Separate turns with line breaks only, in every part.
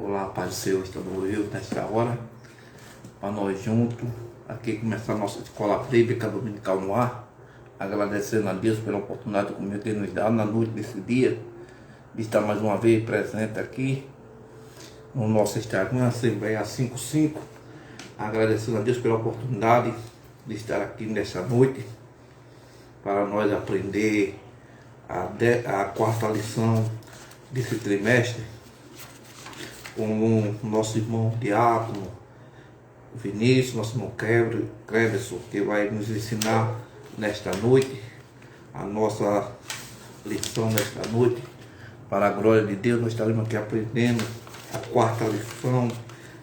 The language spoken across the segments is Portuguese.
Olá, Pai do Senhor, estamos eu nesta hora, para nós juntos, aqui começar a nossa escola bíblica dominical no ar, agradecendo a Deus pela oportunidade que Ele nos dá na noite desse dia, de estar mais uma vez presente aqui no nosso Instagram, Assembleia 55, agradecendo a Deus pela oportunidade de estar aqui nesta noite, para nós aprender a quarta lição desse trimestre, com o nosso irmão Diácono Vinícius, nosso irmão Cleverson, que vai nos ensinar nesta noite, a nossa lição nesta noite. Para a glória de Deus, nós estaremos aqui aprendendo a quarta lição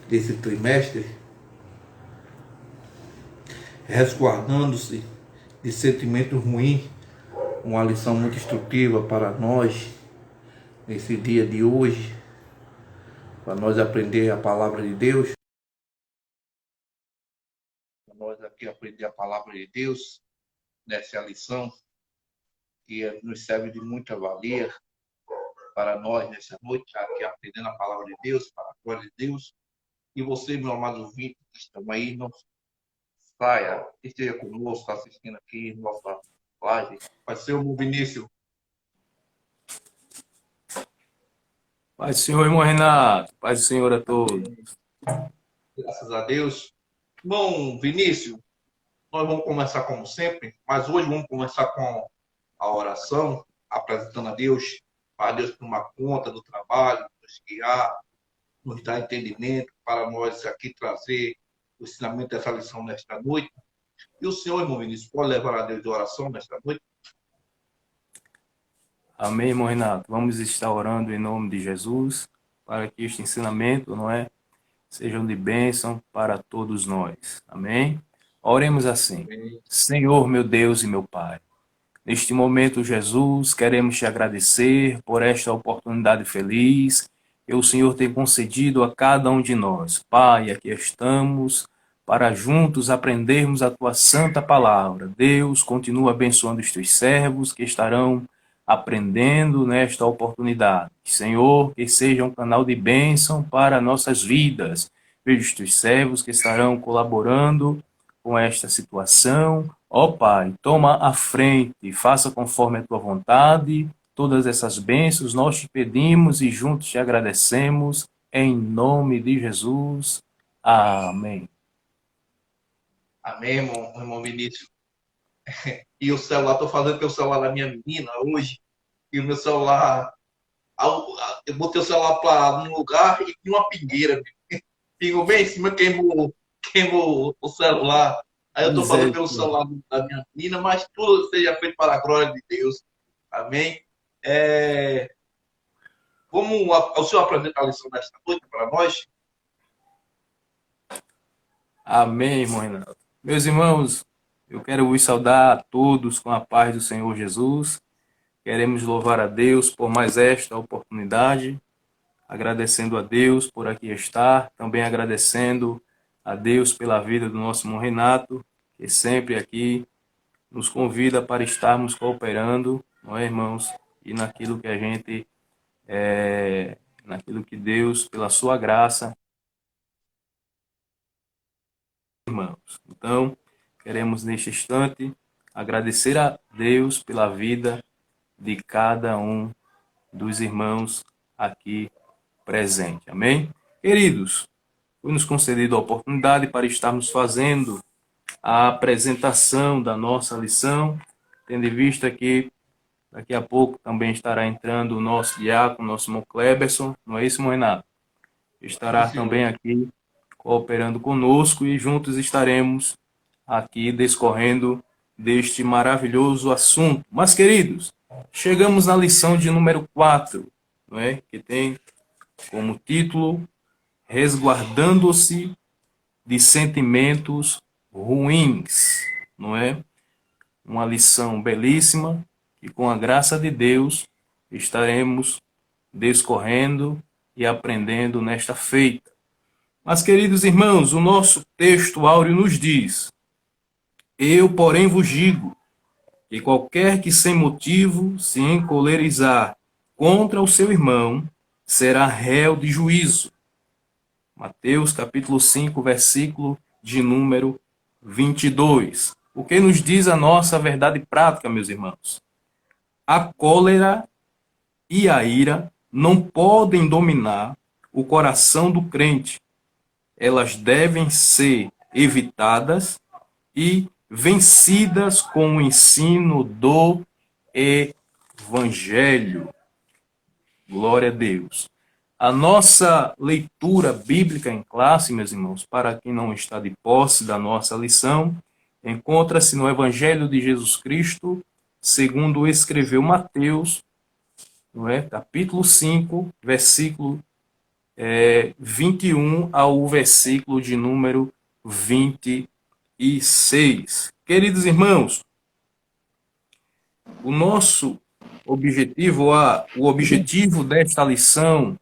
desse trimestre, resguardando-se de sentimentos ruins, uma lição muito instrutiva para nós nesse dia de hoje, para nós aprender a palavra de Deus, para nós aqui aprender a palavra de Deus, nessa lição, que nos serve de muita valia para nós nessa noite, aqui aprendendo a palavra de Deus, para a glória de Deus. E você, meu amado ouvinte, que estão aí, não saia, esteja conosco, assistindo aqui nossa live. Vai ser o Vinícius.
Paz do Senhor, irmão Renato. Paz do Senhor a todos.
Graças a Deus. Bom, Vinícius, nós vamos começar como sempre, mas hoje vamos começar com a oração, apresentando a Deus, para Deus tomar conta do trabalho, nos guiar, nos dar entendimento, para nós aqui trazer o ensinamento dessa lição nesta noite. E o Senhor, irmão Vinícius, pode levar a Deus de oração nesta noite?
Amém, irmão Renato. Vamos estar orando em nome de Jesus, para que este ensinamento, sejam de bênção para todos nós. Amém? Oremos assim.
Amém.
Senhor, meu Deus e meu Pai, neste momento, Jesus, queremos te agradecer por esta oportunidade feliz que o Senhor tem concedido a cada um de nós. Pai, aqui estamos para juntos aprendermos a tua santa palavra. Deus, continua abençoando os teus servos que estarão aprendendo nesta oportunidade. Senhor, que seja um canal de bênção para nossas vidas. Veja os teus servos que estarão colaborando com esta situação. Ó Pai, toma a frente, faça conforme a tua vontade. Todas essas bênçãos nós te pedimos e juntos te agradecemos, em nome de Jesus. Amém.
Amém, irmão Vinícius. E o celular, estou fazendo pelo celular da minha menina hoje, e o meu celular, eu botei o celular para um lugar e tinha uma pingueira. Pingou bem em cima, queimou o celular. Aí eu estou fazendo pelo celular da minha menina, mas tudo seja feito para a glória de Deus. Amém? O senhor apresentar a lição desta noite para nós?
Amém, irmão Renato. Meus irmãos, eu quero vos saudar a todos com a paz do Senhor Jesus. Queremos louvar a Deus por mais esta oportunidade, agradecendo a Deus por aqui estar, também agradecendo a Deus pela vida do nosso irmão Renato, que sempre aqui nos convida para estarmos cooperando, não é, irmãos? E naquilo que a gente, naquilo que Deus, pela sua graça, irmãos. Então, queremos neste instante agradecer a Deus pela vida de cada um dos irmãos aqui presente. Amém? Queridos, foi nos concedido a oportunidade para estarmos fazendo a apresentação da nossa lição, tendo em vista que daqui a pouco também estará entrando o nosso diácono, nosso irmão Cleverson, não é isso, irmão Renato? Estará também aqui cooperando conosco e juntos estaremos aqui discorrendo deste maravilhoso assunto. Mas, queridos, chegamos na lição de número 4, não é? Que tem como título Resguardando-se de Sentimentos Ruins, não é? Uma lição belíssima que, com a graça de Deus, estaremos discorrendo e aprendendo nesta feita. Mas, queridos irmãos, o nosso texto áureo nos diz: eu, porém, vos digo que qualquer que sem motivo se encolerizar contra o seu irmão será réu de juízo. Mateus capítulo 5, versículo de número 22. O que nos diz a nossa verdade prática, meus irmãos? A cólera e a ira não podem dominar o coração do crente. Elas devem ser evitadas e vencidas com o ensino do Evangelho. Glória a Deus. A nossa leitura bíblica em classe, meus irmãos, para quem não está de posse da nossa lição, encontra-se no Evangelho de Jesus Cristo, segundo escreveu Mateus, não é? Capítulo 5, versículo 21 ao versículo de número 26. Queridos irmãos, o nosso objetivo, o objetivo desta lição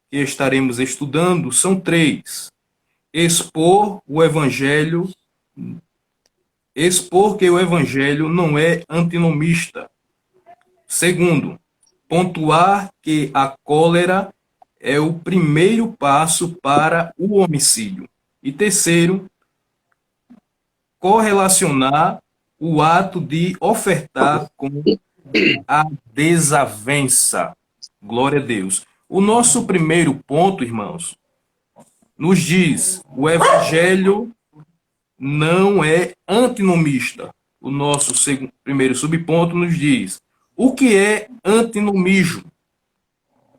que estaremos estudando são três: expor que o evangelho não é antinomista. Segundo, pontuar que a cólera é o primeiro passo para o homicídio. E terceiro, correlacionar o ato de ofertar com a desavença. Glória a Deus. O nosso primeiro ponto, irmãos, nos diz: o evangelho não é antinomista. O nosso primeiro subponto nos diz: o que é antinomismo?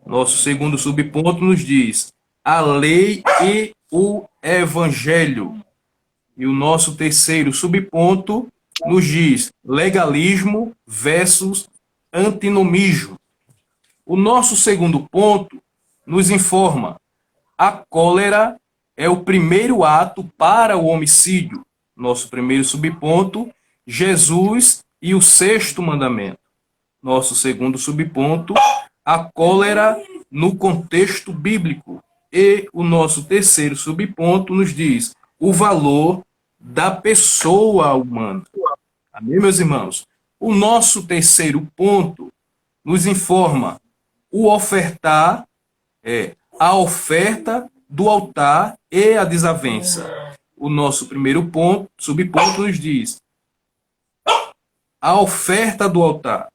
Nosso segundo subponto nos diz: a lei e o evangelho. E o nosso terceiro subponto nos diz: legalismo versus antinomismo. O nosso segundo ponto nos informa: a cólera é o primeiro ato para o homicídio. Nosso primeiro subponto, Jesus e o sexto mandamento. Nosso segundo subponto, a cólera no contexto bíblico. E o nosso terceiro subponto nos diz o valor da pessoa humana. Amém, meus irmãos? O nosso terceiro ponto nos informa: o ofertar é a oferta do altar e a desavença. O nosso primeiro ponto, subponto, nos diz a oferta do altar.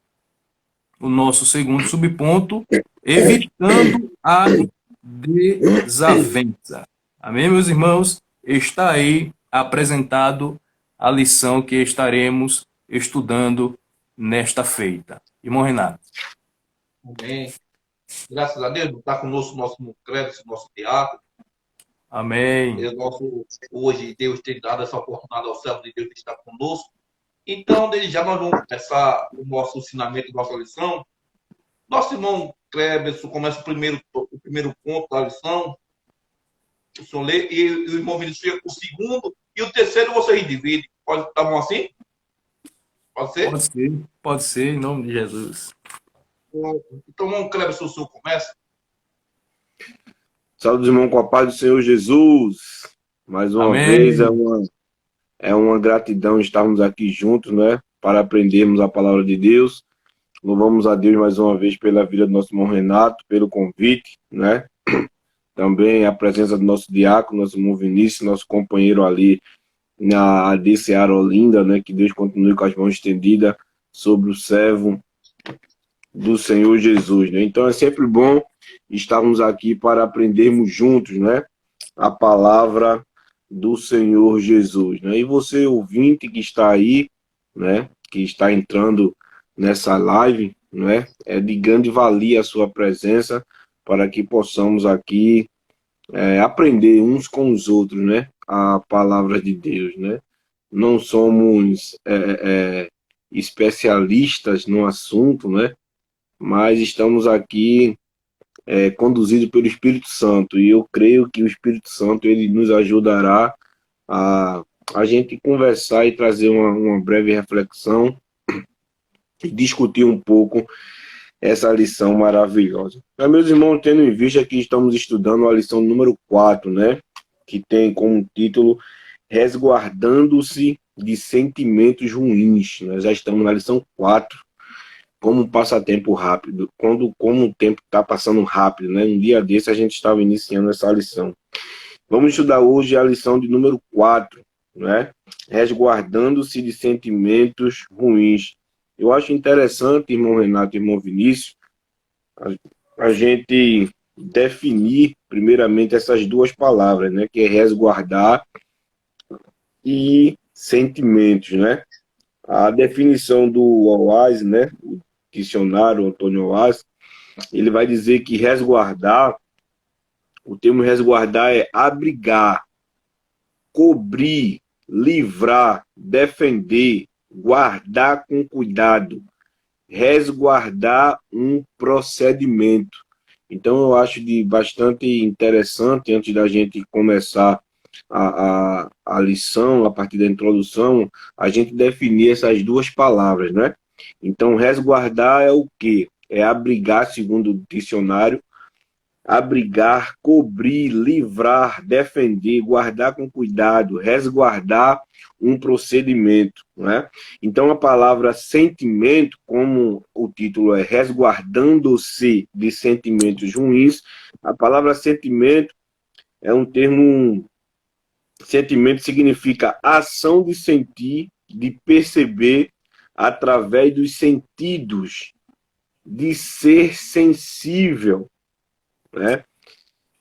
O nosso segundo subponto, evitando a desavença. Amém, meus irmãos? Está aí apresentado a lição que estaremos estudando nesta feita. Irmão Renato.
Amém. Graças a Deus, está conosco o nosso crédito, nosso diácono.
Amém.
Hoje Deus tem dado essa oportunidade ao servo de Deus que está conosco. Então, desde já nós vamos começar o nosso ensinamento, nossa lição. Nosso irmão Cleberson começa o primeiro ponto da lição. O senhor lê, e o irmão Vinícius fica com o segundo, e o terceiro vocês dividem. Pode estar bom assim? Pode ser?
Pode ser, em nome de Jesus.
Então, irmão Cleberson, o senhor começa.
Saúde, irmão, com a paz do Senhor Jesus. Mais uma
Amém.
vez, é uma gratidão estarmos aqui juntos, né? Para aprendermos a palavra de Deus. Louvamos a Deus mais uma vez pela vida do nosso irmão Renato, pelo convite, né? Também a presença do nosso diácono, nosso irmão Vinícius, nosso companheiro ali na ADCA Olinda, né? Que Deus continue com as mãos estendidas sobre o servo do Senhor Jesus, né? Então é sempre bom estarmos aqui para aprendermos juntos, né? A palavra do Senhor Jesus, né? E você, ouvinte que está aí, né? Que está entrando nessa live, né? É de grande valia a sua presença para que possamos aqui aprender uns com os outros, né? A palavra de Deus, né? Não somos especialistas no assunto, né? Mas estamos aqui conduzidos pelo Espírito Santo, e eu creio que o Espírito Santo ele nos ajudará a gente conversar e trazer uma breve reflexão e discutir um pouco essa lição maravilhosa. Mas, meus irmãos, tendo em vista que estamos estudando a lição número 4, né, que tem como título Resguardando-se de Sentimentos Ruins. Nós já estamos na lição 4, como passa tempo rápido, como o tempo está passando rápido, né? Um dia desse a gente estava iniciando essa lição. Vamos estudar hoje a lição de número 4, né? Resguardando-se de sentimentos ruins. Eu acho interessante, irmão Renato e irmão Vinícius, a gente definir primeiramente essas duas palavras, né? Que é resguardar e sentimentos, né? A definição do Oás, né? O dicionário Antônio Oás, ele vai dizer que resguardar, o termo resguardar é abrigar, cobrir, livrar, defender, guardar com cuidado, resguardar um procedimento. Então, eu acho de bastante interessante, antes da gente começar a lição, a partir da introdução, a gente definir essas duas palavras, né? Então, resguardar é o quê? É abrigar, segundo o dicionário, abrigar, cobrir, livrar, defender, guardar com cuidado, resguardar um procedimento, né? Então a palavra sentimento, como o título é resguardando-se de sentimentos ruins, a palavra sentimento é um termo, sentimento significa ação de sentir, de perceber através dos sentidos, de ser sensível, né?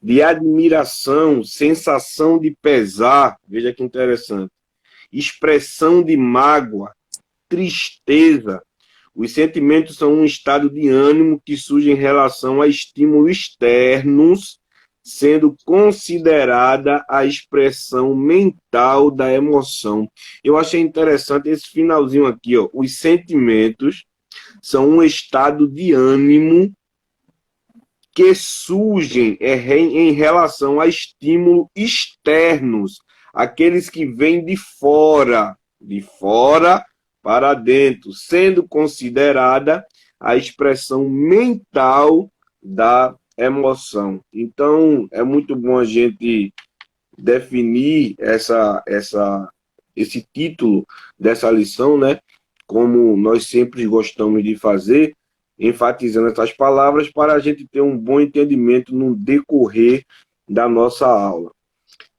De admiração, sensação de pesar, veja que interessante, expressão de mágoa, tristeza. Os sentimentos são um estado de ânimo que surge em relação a estímulos externos, sendo considerada a expressão mental da emoção. Eu achei interessante esse finalzinho aqui, ó. Os sentimentos são um estado de ânimo que surgem em relação a estímulos externos, aqueles que vêm de fora para dentro, sendo considerada a expressão mental da emoção. Então, é muito bom a gente definir esse título dessa lição, né? Como nós sempre gostamos de fazer, enfatizando essas palavras para a gente ter um bom entendimento no decorrer da nossa aula.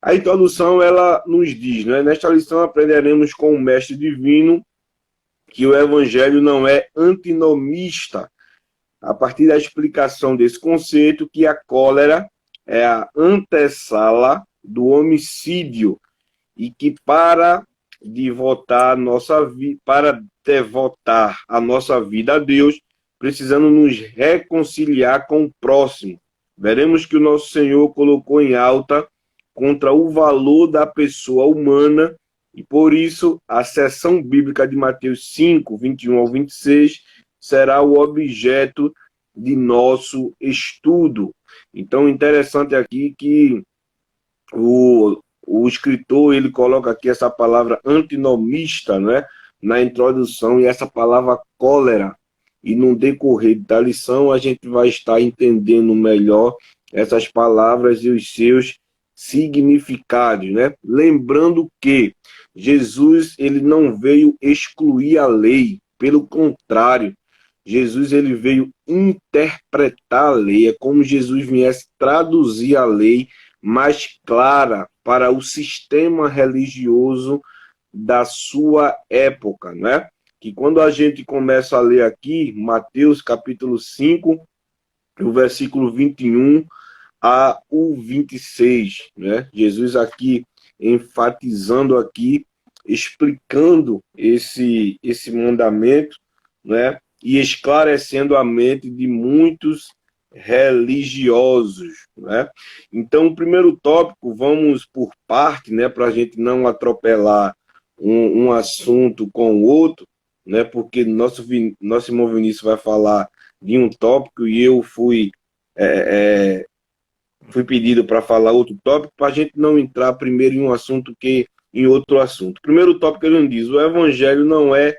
A introdução, ela nos diz, né? Nesta lição aprenderemos com o Mestre Divino que o Evangelho não é antinomista, a partir da explicação desse conceito, que a cólera é a antessala do homicídio e que para devotar a nossa vida a Deus, precisamos nos reconciliar com o próximo. Veremos que o nosso Senhor colocou em alta contra o valor da pessoa humana e, por isso, a seção bíblica de Mateus 5, 21 ao 26, será o objeto de nosso estudo. Então, interessante aqui que o escritor, ele coloca aqui essa palavra antinomista, né, na introdução, e essa palavra cólera. E no decorrer da lição, a gente vai estar entendendo melhor essas palavras e os seus significados, né? Lembrando que Jesus, ele não veio excluir a lei, pelo contrário, Jesus, ele veio interpretar a lei, é como Jesus viesse traduzir a lei mais clara para o sistema religioso da sua época, né? Que quando a gente começa a ler aqui, Mateus capítulo 5, o versículo 21 a o 26, né? Jesus aqui enfatizando aqui, explicando esse mandamento, né? E esclarecendo a mente de muitos religiosos, né? Então, o primeiro tópico, vamos por parte, né? Para a gente não atropelar um assunto com o outro, né? Porque nosso irmão Vinícius vai falar de um tópico e eu fui pedido para falar outro tópico, para a gente não entrar primeiro em um assunto que em outro assunto. Primeiro tópico, ele diz: o evangelho não é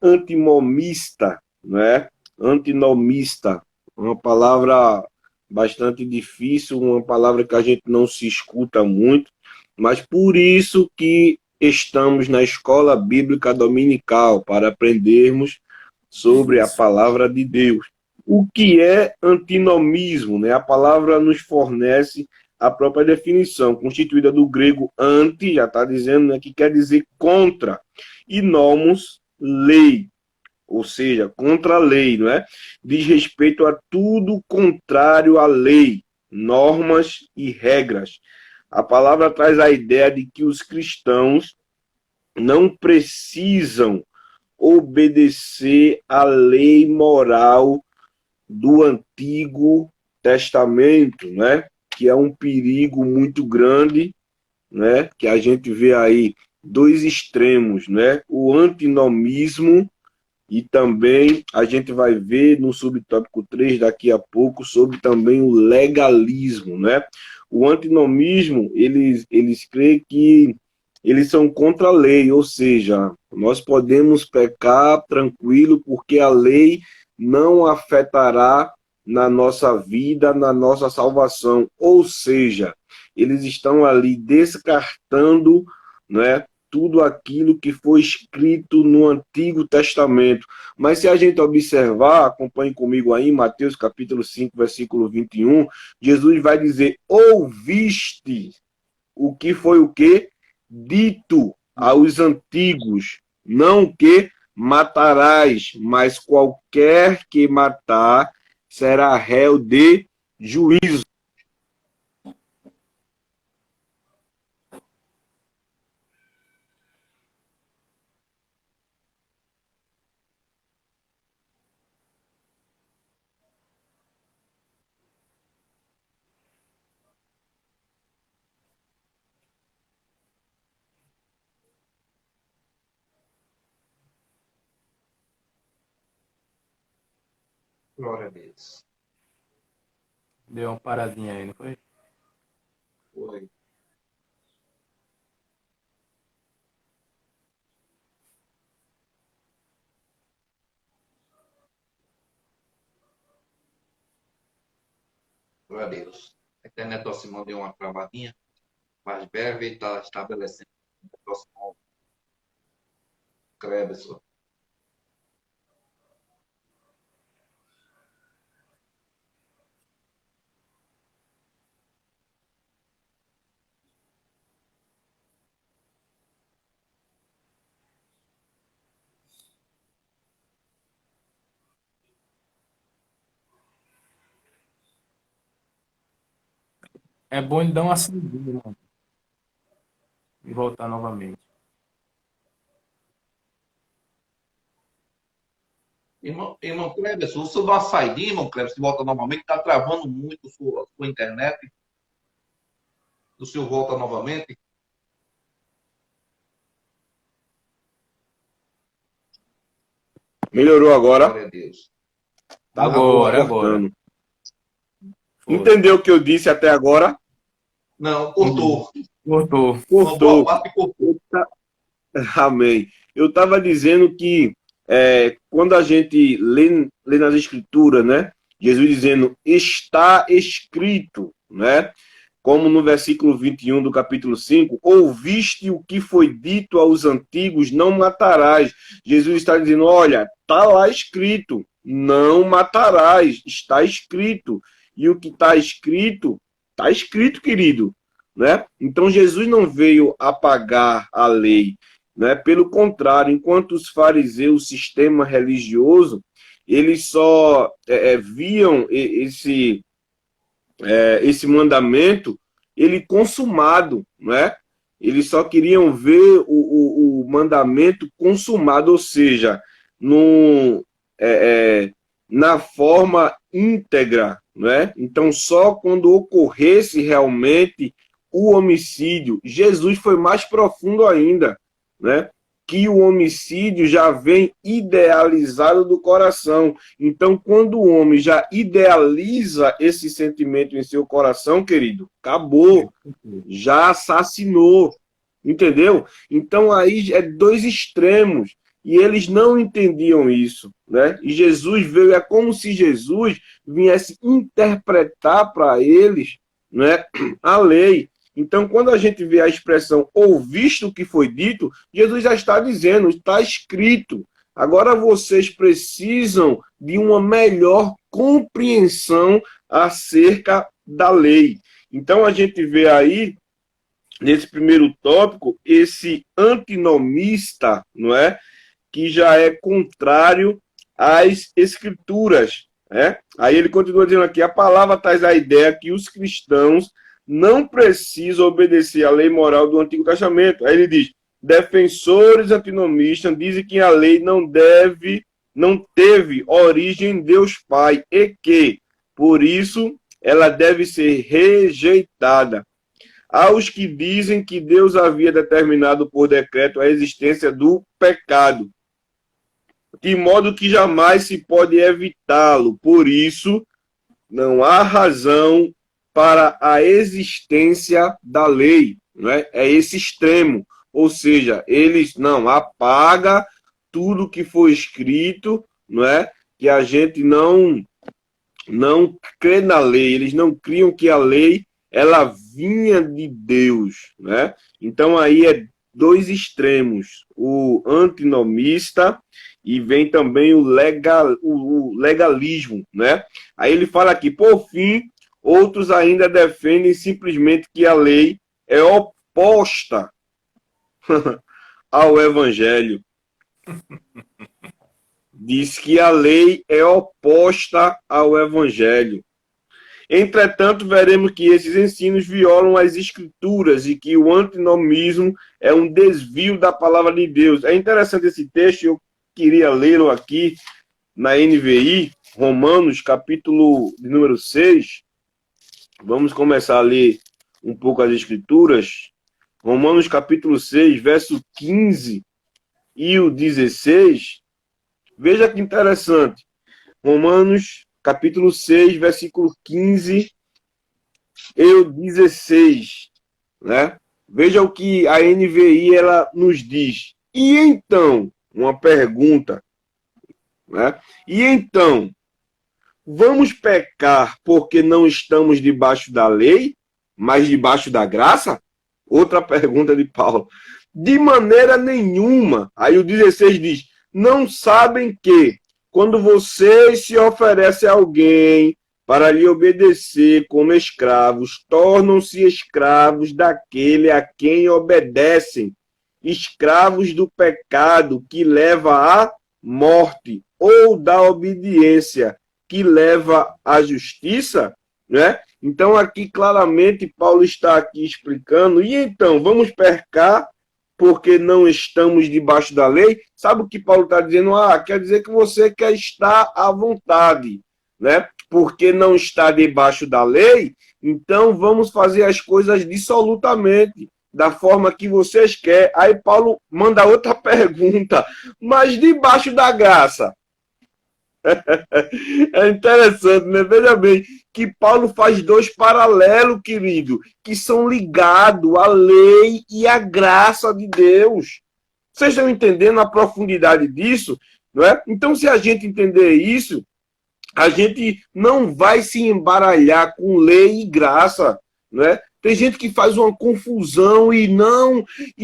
antinomista, né? Antinomista, uma palavra bastante difícil, uma palavra que a gente não se escuta muito, mas por isso que estamos na escola bíblica dominical, para aprendermos sobre a palavra de Deus. O que é antinomismo, né? A palavra nos fornece a própria definição, constituída do grego anti, já está dizendo, né, que quer dizer contra, e nomos, lei, ou seja, contra a lei, não é? Diz respeito a tudo contrário à lei, normas e regras. A palavra traz a ideia de que os cristãos não precisam obedecer à lei moral do Antigo Testamento, né? Que é um perigo muito grande, né? Que a gente vê aí dois extremos, né? O antinomismo, e também a gente vai ver no subtópico 3 daqui a pouco sobre também o legalismo, né? O antinomismo, eles creem que eles são contra a lei, ou seja, nós podemos pecar tranquilo porque a lei não afetará na nossa vida, na nossa salvação. Ou seja, eles estão ali descartando, né, tudo aquilo que foi escrito no Antigo Testamento. Mas se a gente observar, acompanhe comigo aí, Mateus capítulo 5, versículo 21, Jesus vai dizer, ouviste o que foi o quê? Dito aos antigos, não que matarás, mas qualquer que matar será réu de juízo.
Glória a Deus.
Deu uma paradinha aí, não foi?
Foi. Glória a Deus. A internet do Simão deu uma travadinha, mas breve ele está estabelecendo o próximo Cleberson.
É bom ele dar uma saída, mano, e voltar novamente.
Irmão Cleberson, se eu dar uma saidinha, irmão Cleberson, se volta novamente, está travando muito a sua internet. O senhor volta novamente.
Melhorou agora?
Glória a Deus.
Agora.
Cortando.
Foi.
Entendeu o que eu disse até agora?
Não, cortou.
Cortou.
Uma boa
Cortou.
parte cortou.
Amém. Eu estava dizendo que quando a gente lê nas Escrituras, né? Jesus dizendo, está escrito, né? Como no versículo 21 do capítulo 5, ouviste o que foi dito aos antigos, não matarás. Jesus está dizendo, olha, está lá escrito, não matarás, está escrito. E o que está escrito, querido, né? Então Jesus não veio apagar a lei, né? Pelo contrário, enquanto os fariseus, o sistema religioso, eles só viam esse mandamento ele consumado, né? Eles só queriam ver o mandamento consumado, ou seja, na forma íntegra, né? Então, só quando ocorresse realmente o homicídio, Jesus foi mais profundo ainda, né? Que o homicídio já vem idealizado do coração. Então, quando o homem já idealiza esse sentimento em seu coração, querido, acabou, já assassinou, entendeu? Então, aí é dois extremos, e eles não entendiam isso, né? E Jesus veio, é como se Jesus viesse interpretar para eles, né, a lei. Então, quando a gente vê a expressão ouviste o que foi dito, Jesus já está dizendo, está escrito. Agora vocês precisam de uma melhor compreensão acerca da lei. Então a gente vê aí, nesse primeiro tópico, esse antinomista, não é? Que já é contrário às escrituras, né? Aí ele continua dizendo aqui, a palavra traz a ideia que os cristãos não precisam obedecer à lei moral do Antigo Testamento. Aí ele diz, defensores antinomistas dizem que a lei não teve origem em Deus Pai e que, por isso, ela deve ser rejeitada. Há os que dizem que Deus havia determinado por decreto a existência do pecado, de modo que jamais se pode evitá-lo. Por isso, não há razão para a existência da lei. Não é? É esse extremo. Ou seja, eles não apagam tudo que foi escrito, não é? Que a gente não crê na lei, eles não criam que a lei ela vinha de Deus, né? Então aí é dois extremos, o antinomista e vem também o legalismo, né? Aí ele fala aqui, por fim, outros ainda defendem simplesmente que a lei é oposta ao evangelho. Diz que a lei é oposta ao evangelho. Entretanto, veremos que esses ensinos violam as escrituras e que o antinomismo é um desvio da palavra de Deus. É interessante esse texto, eu queria lê-lo aqui na NVI, Romanos, capítulo de número 6. Vamos começar a ler um pouco as escrituras. Romanos, capítulo 6, verso 15 e o 16. Veja que interessante. Romanos, capítulo 6, versículo 15 e o 16. Né? Veja o que a NVI ela nos diz. E então, uma pergunta. Né? E então, vamos pecar porque não estamos debaixo da lei, mas debaixo da graça? Outra pergunta de Paulo. De maneira nenhuma. Aí o 16 diz, não sabem que, quando vocês se oferecem a alguém para lhe obedecer como escravos, tornam-se escravos daquele a quem obedecem, escravos do pecado que leva à morte, ou da obediência que leva à justiça, né? Então aqui claramente Paulo está aqui explicando, e então vamos pecar porque não estamos debaixo da lei? Sabe o que Paulo está dizendo? Quer dizer que você quer estar à vontade, né? Porque não está debaixo da lei, então vamos fazer as coisas dissolutamente, da forma que vocês querem. Aí Paulo manda outra pergunta, mas debaixo da graça? É interessante, né? Veja bem, que Paulo faz dois paralelos, querido, que são ligados à lei e à graça de Deus. Vocês estão entendendo a profundidade disso? Não é? Então, se a gente entender isso, a gente não vai se embaralhar com lei e graça, não é? Tem gente que faz uma confusão e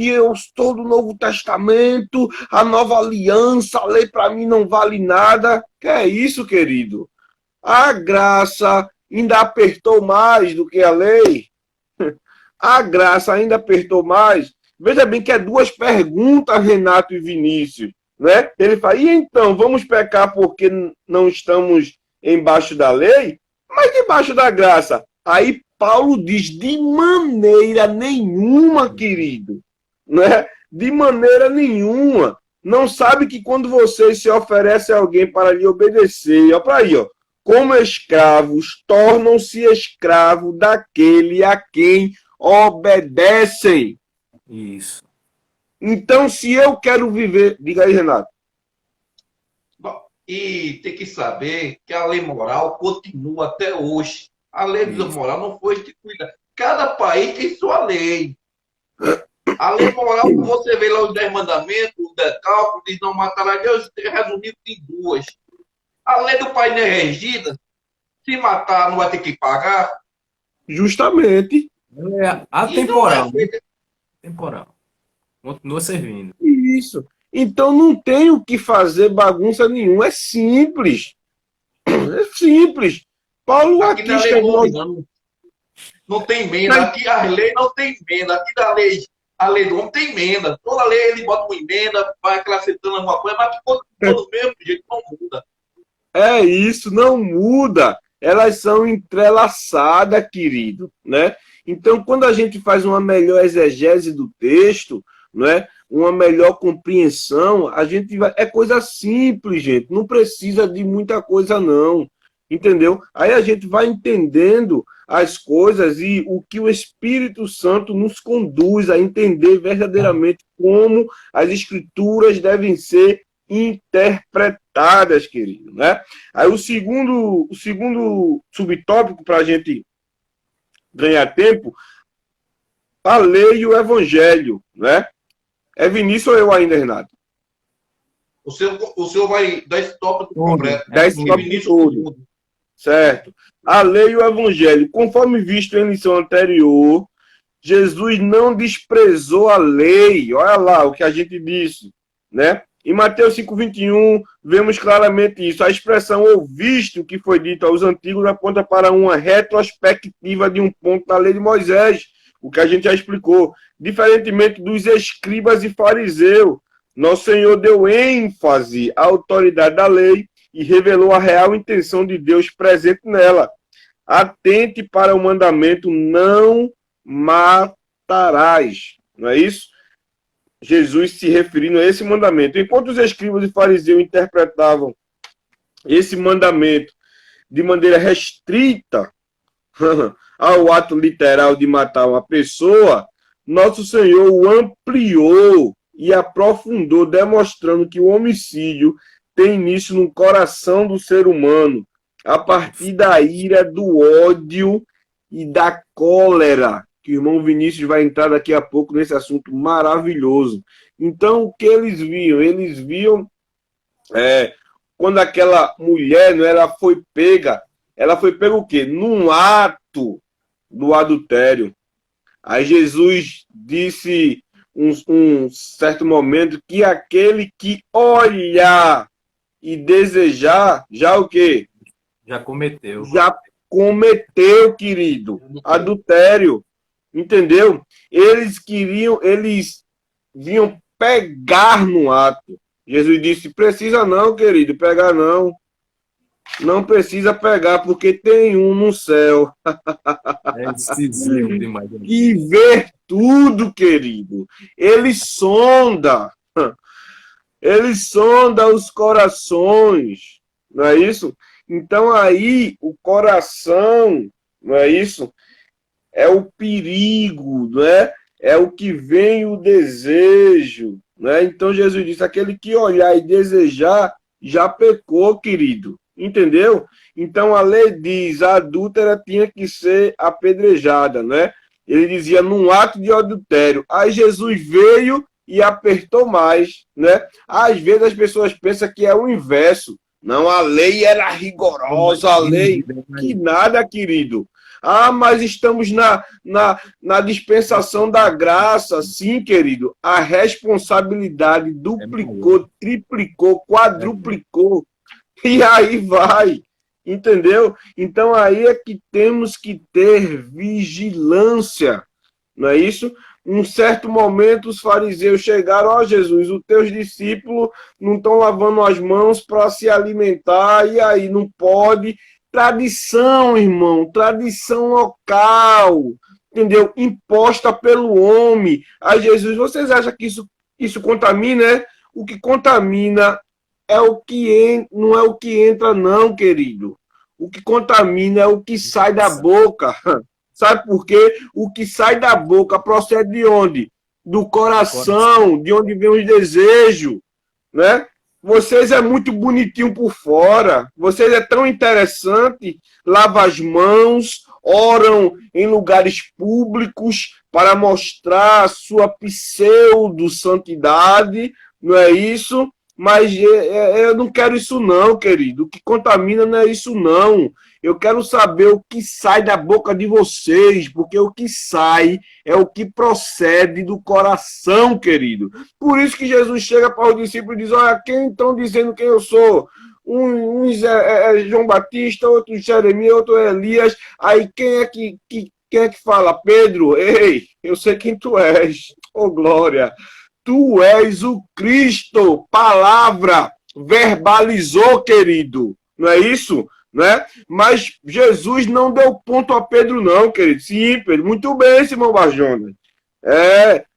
eu estou do Novo Testamento, a Nova Aliança, a lei para mim não vale nada. Que é isso, querido? A graça ainda apertou mais do que a lei. A graça ainda apertou mais. Veja bem que é duas perguntas, Renato e Vinícius, né? Ele fala, e então, vamos pecar porque não estamos embaixo da lei? Mas debaixo da graça. Aí Paulo diz, de maneira nenhuma, querido, né? De maneira nenhuma. Não sabe que quando vocês se oferecem a alguém para lhe obedecer, ó, para aí, ó, como escravos, tornam-se escravos daquele a quem obedecem.
Isso.
Então, se eu quero viver... Diga aí, Renato.
Bom, e tem que saber que a lei moral continua até hoje. A lei moral não foi instituída. Cada país tem sua lei. A lei moral, você vê lá os 10 mandamentos, o decálogo, diz não matará Deus, resumido em duas. A lei do país não é regida. Se matar, não vai ter que pagar.
Justamente.
É atemporal. Temporal. Continua servindo.
Isso. Então não tem o que fazer bagunça nenhuma. É simples. É simples. Paulo aqui
não é
chegou...
não. Não tem emenda. Aqui a lei não tem emenda. Aqui a lei do homem tem emenda. Toda lei ele bota uma emenda, vai acrescentando alguma coisa, mas ficou do mesmo jeito, não muda.
É isso, não muda. Elas são entrelaçadas, querido, né? Então, quando a gente faz uma melhor exegese do texto, né? Uma melhor compreensão, a gente vai... É coisa simples, gente. Não precisa de muita coisa, não. Entendeu? Aí a gente vai entendendo as coisas e o que o Espírito Santo nos conduz a entender verdadeiramente como as escrituras devem ser interpretadas, querido, né? Aí o segundo subtópico para a gente ganhar tempo, a lei e o evangelho, né? É Vinícius ou eu ainda, Renato?
O senhor vai dar esse tópico completo.
Dá esse tópico todo. Certo. A lei e o evangelho, conforme visto em lição anterior, Jesus não desprezou a lei. Olha lá o que a gente disse, né? Em Mateus 5,21, vemos claramente isso. A expressão ouvisto que foi dito aos antigos aponta para uma retrospectiva de um ponto da lei de Moisés, o que a gente já explicou. Diferentemente dos escribas e fariseus, nosso Senhor deu ênfase à autoridade da lei e revelou a real intenção de Deus presente nela. Atente para o mandamento: não matarás. Não é isso? Jesus se referindo a esse mandamento. Enquanto os escribas e fariseus interpretavam esse mandamento de maneira restrita ao ato literal de matar uma pessoa, nosso Senhor o ampliou e aprofundou, demonstrando que o homicídio tem início no coração do ser humano, a partir da ira, do ódio e da cólera, que o irmão Vinícius vai entrar daqui a pouco nesse assunto maravilhoso. Então, o que eles viam? Eles viam quando aquela mulher, ela foi pega o quê? Num ato do adultério. Aí Jesus disse um certo momento que aquele que olhar e desejar, já o quê?
Já cometeu.
Já cometeu, querido, adultério. Entendeu? Eles vinham pegar no ato. Jesus disse: precisa não, querido, pegar não. Não precisa pegar, porque tem um no céu.
É decisivo demais.
Que vê tudo, querido. Ele sonda os corações. Não é isso? Então aí, o coração, não é isso? É o perigo, não é? É o que vem o desejo, né? Então Jesus disse: aquele que olhar e desejar já pecou, querido. Entendeu? Então a lei diz: a adúltera tinha que ser apedrejada, né? Ele dizia num ato de adultério. Aí Jesus veio e apertou mais, né? Às vezes as pessoas pensam que é o inverso. Não, a lei era rigorosa, a lei que nada, querido. Ah, mas estamos na dispensação da graça. Sim, querido. A responsabilidade duplicou, triplicou, quadruplicou. E aí vai. Entendeu? Então aí é que temos que ter vigilância. Não é isso? Um certo momento os fariseus chegaram: ó Jesus, os teus discípulos não estão lavando as mãos para se alimentar, e aí não pode. Tradição, irmão, tradição local, entendeu? Imposta pelo homem. Aí Jesus, vocês acham que isso contamina, né? O que contamina é o que não é o que entra, não, querido. O que contamina é o que sai da boca. Sabe por quê? O que sai da boca procede de onde? Do coração, de onde vem os desejos, né? Vocês é muito bonitinho por fora, vocês é tão interessante, lavam as mãos, oram em lugares públicos para mostrar a sua pseudo-santidade, não é isso? Mas eu não quero isso não, querido. O que contamina não é isso não. Eu quero saber o que sai da boca de vocês, porque o que sai é o que procede do coração, querido. Por isso que Jesus chega para os discípulos e diz: olha, quem estão dizendo quem eu sou? Uns é João Batista, outros Jeremias, outros Elias. Aí quem quem é que fala? Pedro, ei, eu sei quem tu és. Oh, glória. Tu és o Cristo, palavra, verbalizou, querido. Não é isso? Né? Mas Jesus não deu ponto a Pedro, não, querido. Sim, Pedro, muito bem, Simão Barjonas.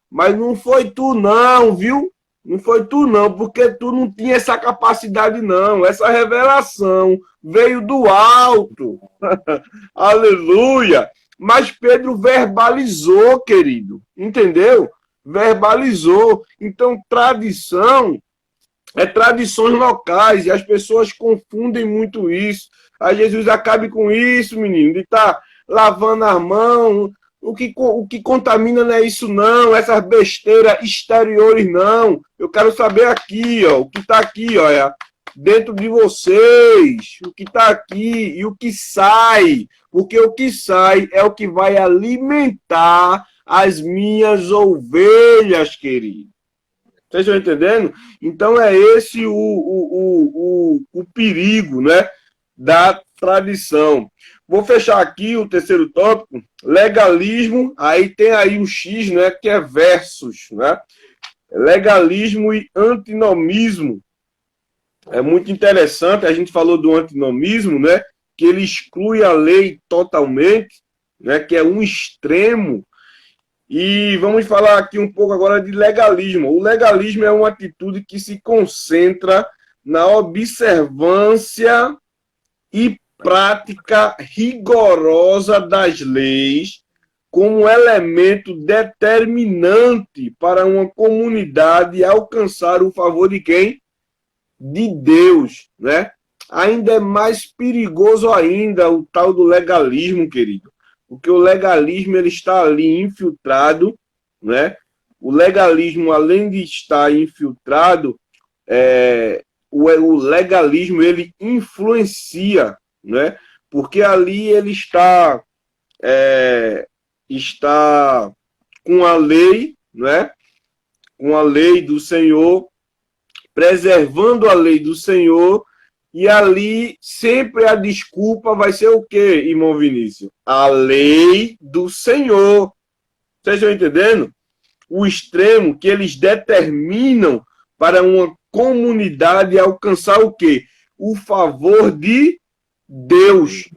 Mas não foi tu, não, viu? Não foi tu, não, porque tu não tinha essa capacidade, não. Essa revelação veio do alto. Aleluia! Mas Pedro verbalizou, querido. Entendeu? Verbalizou. Então, tradição é tradições locais, e as pessoas confundem muito isso. Aí Jesus acabe com isso, menino, de estar lavando as mãos. O que contamina não é isso, não. Essas besteiras exteriores, não. Eu quero saber aqui, ó, o que está aqui, olha, dentro de vocês. O que está aqui e o que sai. Porque o que sai é o que vai alimentar as minhas ovelhas, querido. Vocês estão entendendo? Então é esse o perigo, né, da tradição. Vou fechar aqui o terceiro tópico, legalismo, aí tem aí um X, né, que é versus, né? Legalismo e antinomismo. É muito interessante, a gente falou do antinomismo, né, que ele exclui a lei totalmente, né, que é um extremo. E vamos falar aqui um pouco agora de legalismo. O legalismo é uma atitude que se concentra na observância e prática rigorosa das leis como elemento determinante para uma comunidade alcançar o favor de quem? De Deus, né? Ainda é mais perigoso ainda o tal do legalismo, querido. Porque o legalismo ele está ali infiltrado, né? O legalismo, além de estar infiltrado, o legalismo ele influencia, né? Porque ali ele está com a lei, né? Com a lei do Senhor, preservando a lei do Senhor. E ali sempre a desculpa vai ser o quê, irmão Vinícius? A lei do Senhor. Vocês estão entendendo? O extremo que eles determinam para uma comunidade alcançar o quê? O favor de Deus.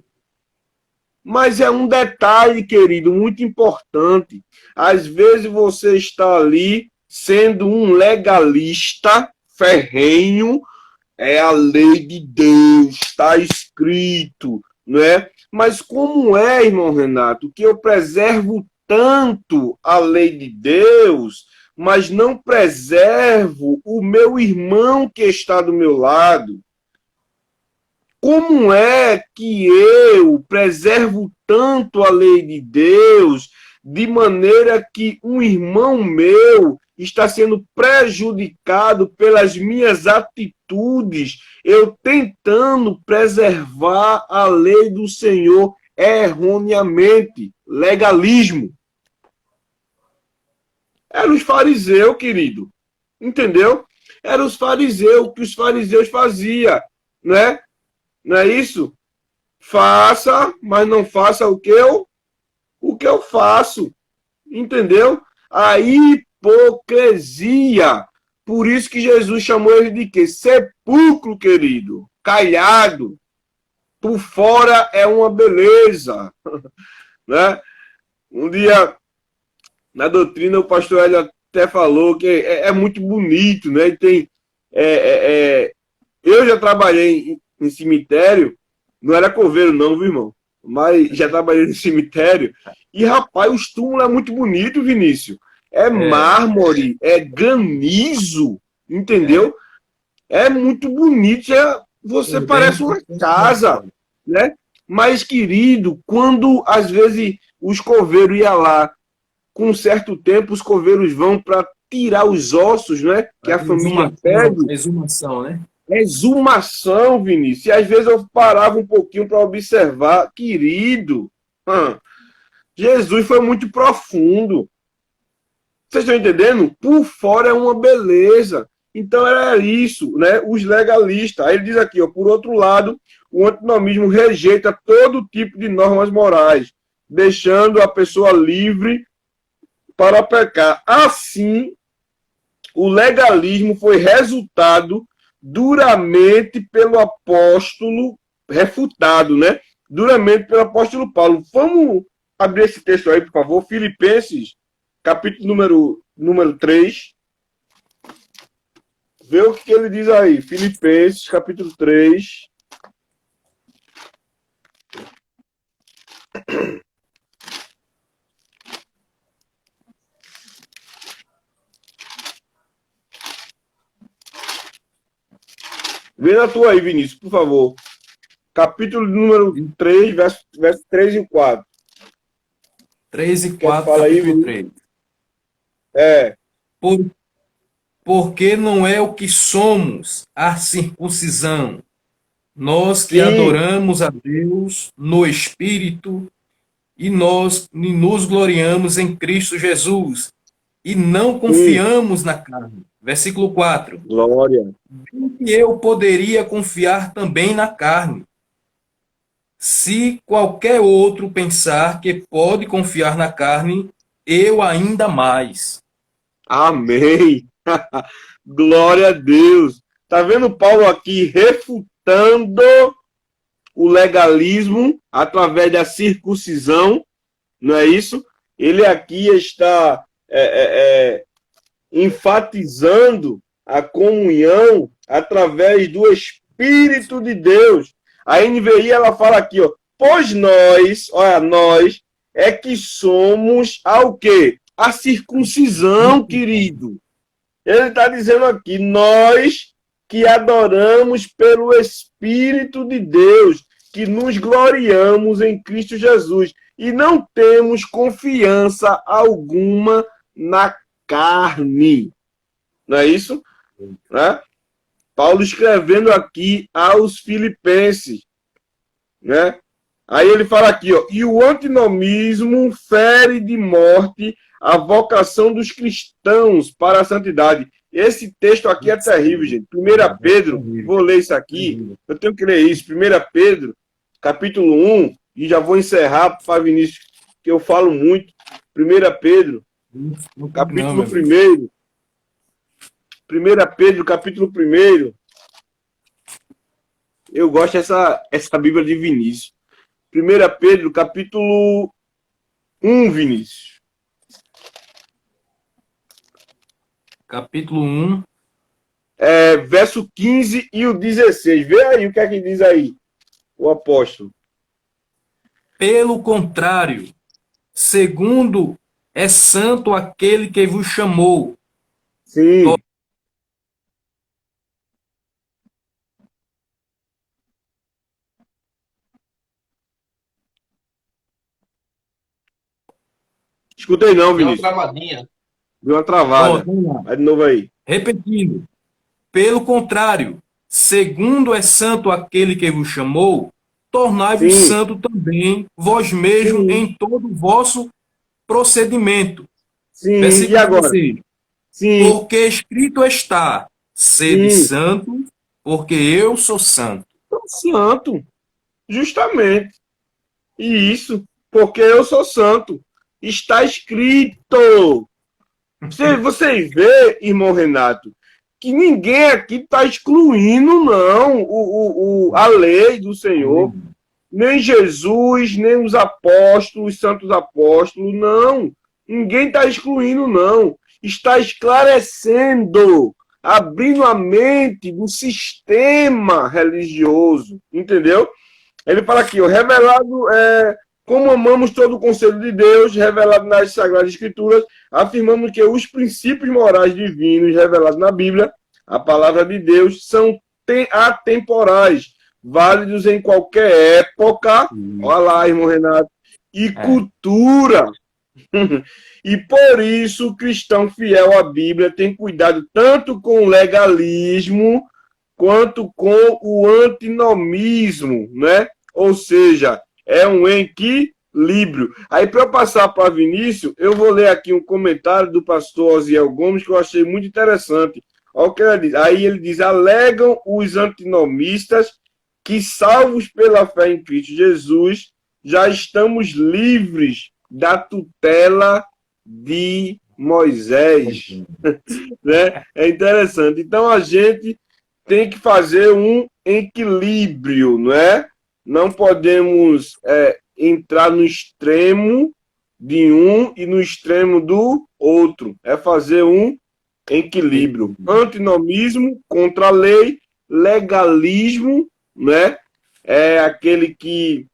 Mas é um detalhe, querido, muito importante. Às vezes você está ali sendo um legalista ferrenho, é a lei de Deus, está escrito, não é? Mas como é, irmão Renato, que eu preservo tanto a lei de Deus, mas não preservo o meu irmão que está do meu lado? Como é que eu preservo tanto a lei de Deus, de maneira que um irmão meu está sendo prejudicado pelas minhas atitudes, eu tentando preservar a lei do Senhor erroneamente? Legalismo. Era os fariseus, querido. Entendeu? Era os fariseus, o que os fariseus faziam, né? Não é isso? Faça, mas não faça o que eu faço. Entendeu? A hipocrisia. Por isso que Jesus chamou ele de quê? Sepulcro, querido. Calhado. Por fora é uma beleza. Né? Um dia, na doutrina, o pastor Hélio até falou que é muito bonito, né? E tem, eu já trabalhei em cemitério, não era coveiro não, viu, irmão? Mas já trabalhei no cemitério. E, rapaz, os túmulos é muito bonito, Vinícius. É mármore, é granizo, entendeu? É muito bonito. Você parece uma casa, né? Mas, querido, quando às vezes os coveiros iam lá, com um certo tempo, os coveiros vão para tirar os ossos, né? Que a família pede.
Exumação, né?
Exumação, Vinícius. E às vezes eu parava um pouquinho para observar. Querido, Jesus foi muito profundo. Vocês estão entendendo? Por fora é uma beleza. Então era isso, né? Os legalistas. Aí ele diz aqui, ó, por outro lado, o antinomismo rejeita todo tipo de normas morais, deixando a pessoa livre para pecar. Assim, o legalismo foi resultado duramente pelo apóstolo, refutado, né? Duramente pelo apóstolo Paulo. Vamos abrir esse texto aí, por favor. Filipenses, capítulo número 3. Vê o que ele diz aí. Filipenses, capítulo 3. Vê na tua aí, Vinícius, por favor. Capítulo número 3, verso 3 e 4.
3 e
Quer
4,
falar aí,
capítulo
Vinícius?
3.
É.
Porque não é o que somos a circuncisão, nós que
Sim.
adoramos a Deus no Espírito e nós nos gloriamos em Cristo Jesus e não
Sim.
confiamos na carne. Versículo 4.
Glória.
E eu poderia confiar também na carne, se qualquer outro pensar que pode confiar na carne, eu ainda mais.
Amém. Glória a Deus. Tá vendo Paulo aqui refutando o legalismo através da circuncisão, não é isso? Ele aqui está enfatizando a comunhão através do Espírito de Deus. A NVI ela fala aqui, ó, pois nós é que somos ao quê? A circuncisão, querido. Ele está dizendo aqui, nós que adoramos pelo Espírito de Deus, que nos gloriamos em Cristo Jesus e não temos confiança alguma na carne. Não é isso? Né? Paulo escrevendo aqui aos Filipenses. Né? Aí ele fala aqui, ó, e o antinomismo fere de morte a vocação dos cristãos para a santidade. Esse texto aqui é terrível, gente. 1 Pedro, vou ler isso aqui, eu tenho que ler isso. 1 Pedro, capítulo 1, e já vou encerrar para Vinícius, que eu falo muito. 1 Pedro, capítulo 1. 1 Pedro, capítulo 1. Eu gosto dessa Bíblia de Vinícius. 1 Pedro, capítulo 1, Vinícius.
Capítulo 1.
Verso 15 e o 16. Vê aí o que é que diz aí o apóstolo.
Pelo contrário, segundo é santo aquele que vos chamou.
Sim. Escutei não, Vinícius.
Deu uma travadinha.
Deu uma travada. Vai de novo aí.
Repetindo. Pelo contrário, segundo é santo aquele que vos chamou, tornai-vos santo também vós mesmos em todo o vosso procedimento.
Sim,
Versículo
e agora?
16.
Sim.
Porque escrito está, sede santo, porque eu sou santo.
Santo. Justamente. E isso, porque eu sou santo. Está escrito. Você vê, irmão Renato, que ninguém aqui está excluindo, não, a lei do Senhor. Nem Jesus, nem os apóstolos, os santos apóstolos, não. Ninguém está excluindo, não. Está esclarecendo, abrindo a mente do sistema religioso, entendeu? Ele fala aqui, ó, revelado, como amamos todo o conselho de Deus, revelado nas Sagradas Escrituras, afirmamos que os princípios morais divinos revelados na Bíblia, a palavra de Deus, são atemporais, válidos em qualquer época, olha lá, irmão Renato, e cultura. E por isso o cristão fiel à Bíblia tem cuidado tanto com o legalismo quanto com o antinomismo, né? Ou seja, é um equilíbrio. Aí, para eu passar para Vinícius, eu vou ler aqui um comentário do pastor Osiel Gomes que eu achei muito interessante. Olha o que ele diz. Aí ele diz, alegam os antinomistas que, salvos pela fé em Cristo Jesus, já estamos livres da tutela de Moisés. Né? É interessante. Então a gente tem que fazer um equilíbrio, não é? Não podemos entrar no extremo de um e no extremo do outro. É fazer um equilíbrio. Antinomismo contra a lei, legalismo, né? É aquele que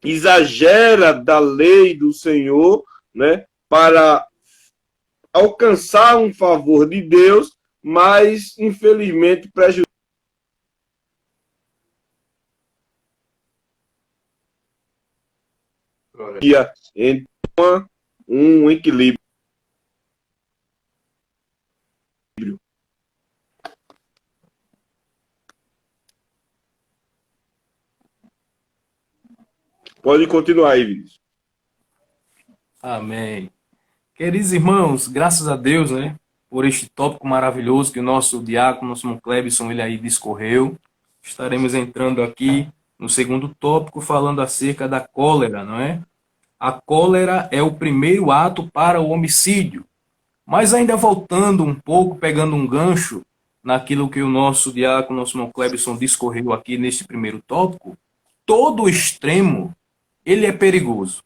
exagera da lei do Senhor, né? Para alcançar um favor de Deus, mas infelizmente prejudica entre um equilíbrio. Pode continuar aí, Vinícius.
Amém. Queridos irmãos, graças a Deus, né, por este tópico maravilhoso que o nosso diácono, nosso irmão Clebson, ele aí discorreu. Estaremos entrando aqui no segundo tópico, falando acerca da cólera, não é? A cólera é o primeiro ato para o homicídio. Mas ainda voltando um pouco, pegando um gancho naquilo que o nosso diácono, nosso irmão Clebson discorreu aqui neste primeiro tópico, todo extremo, ele é perigoso.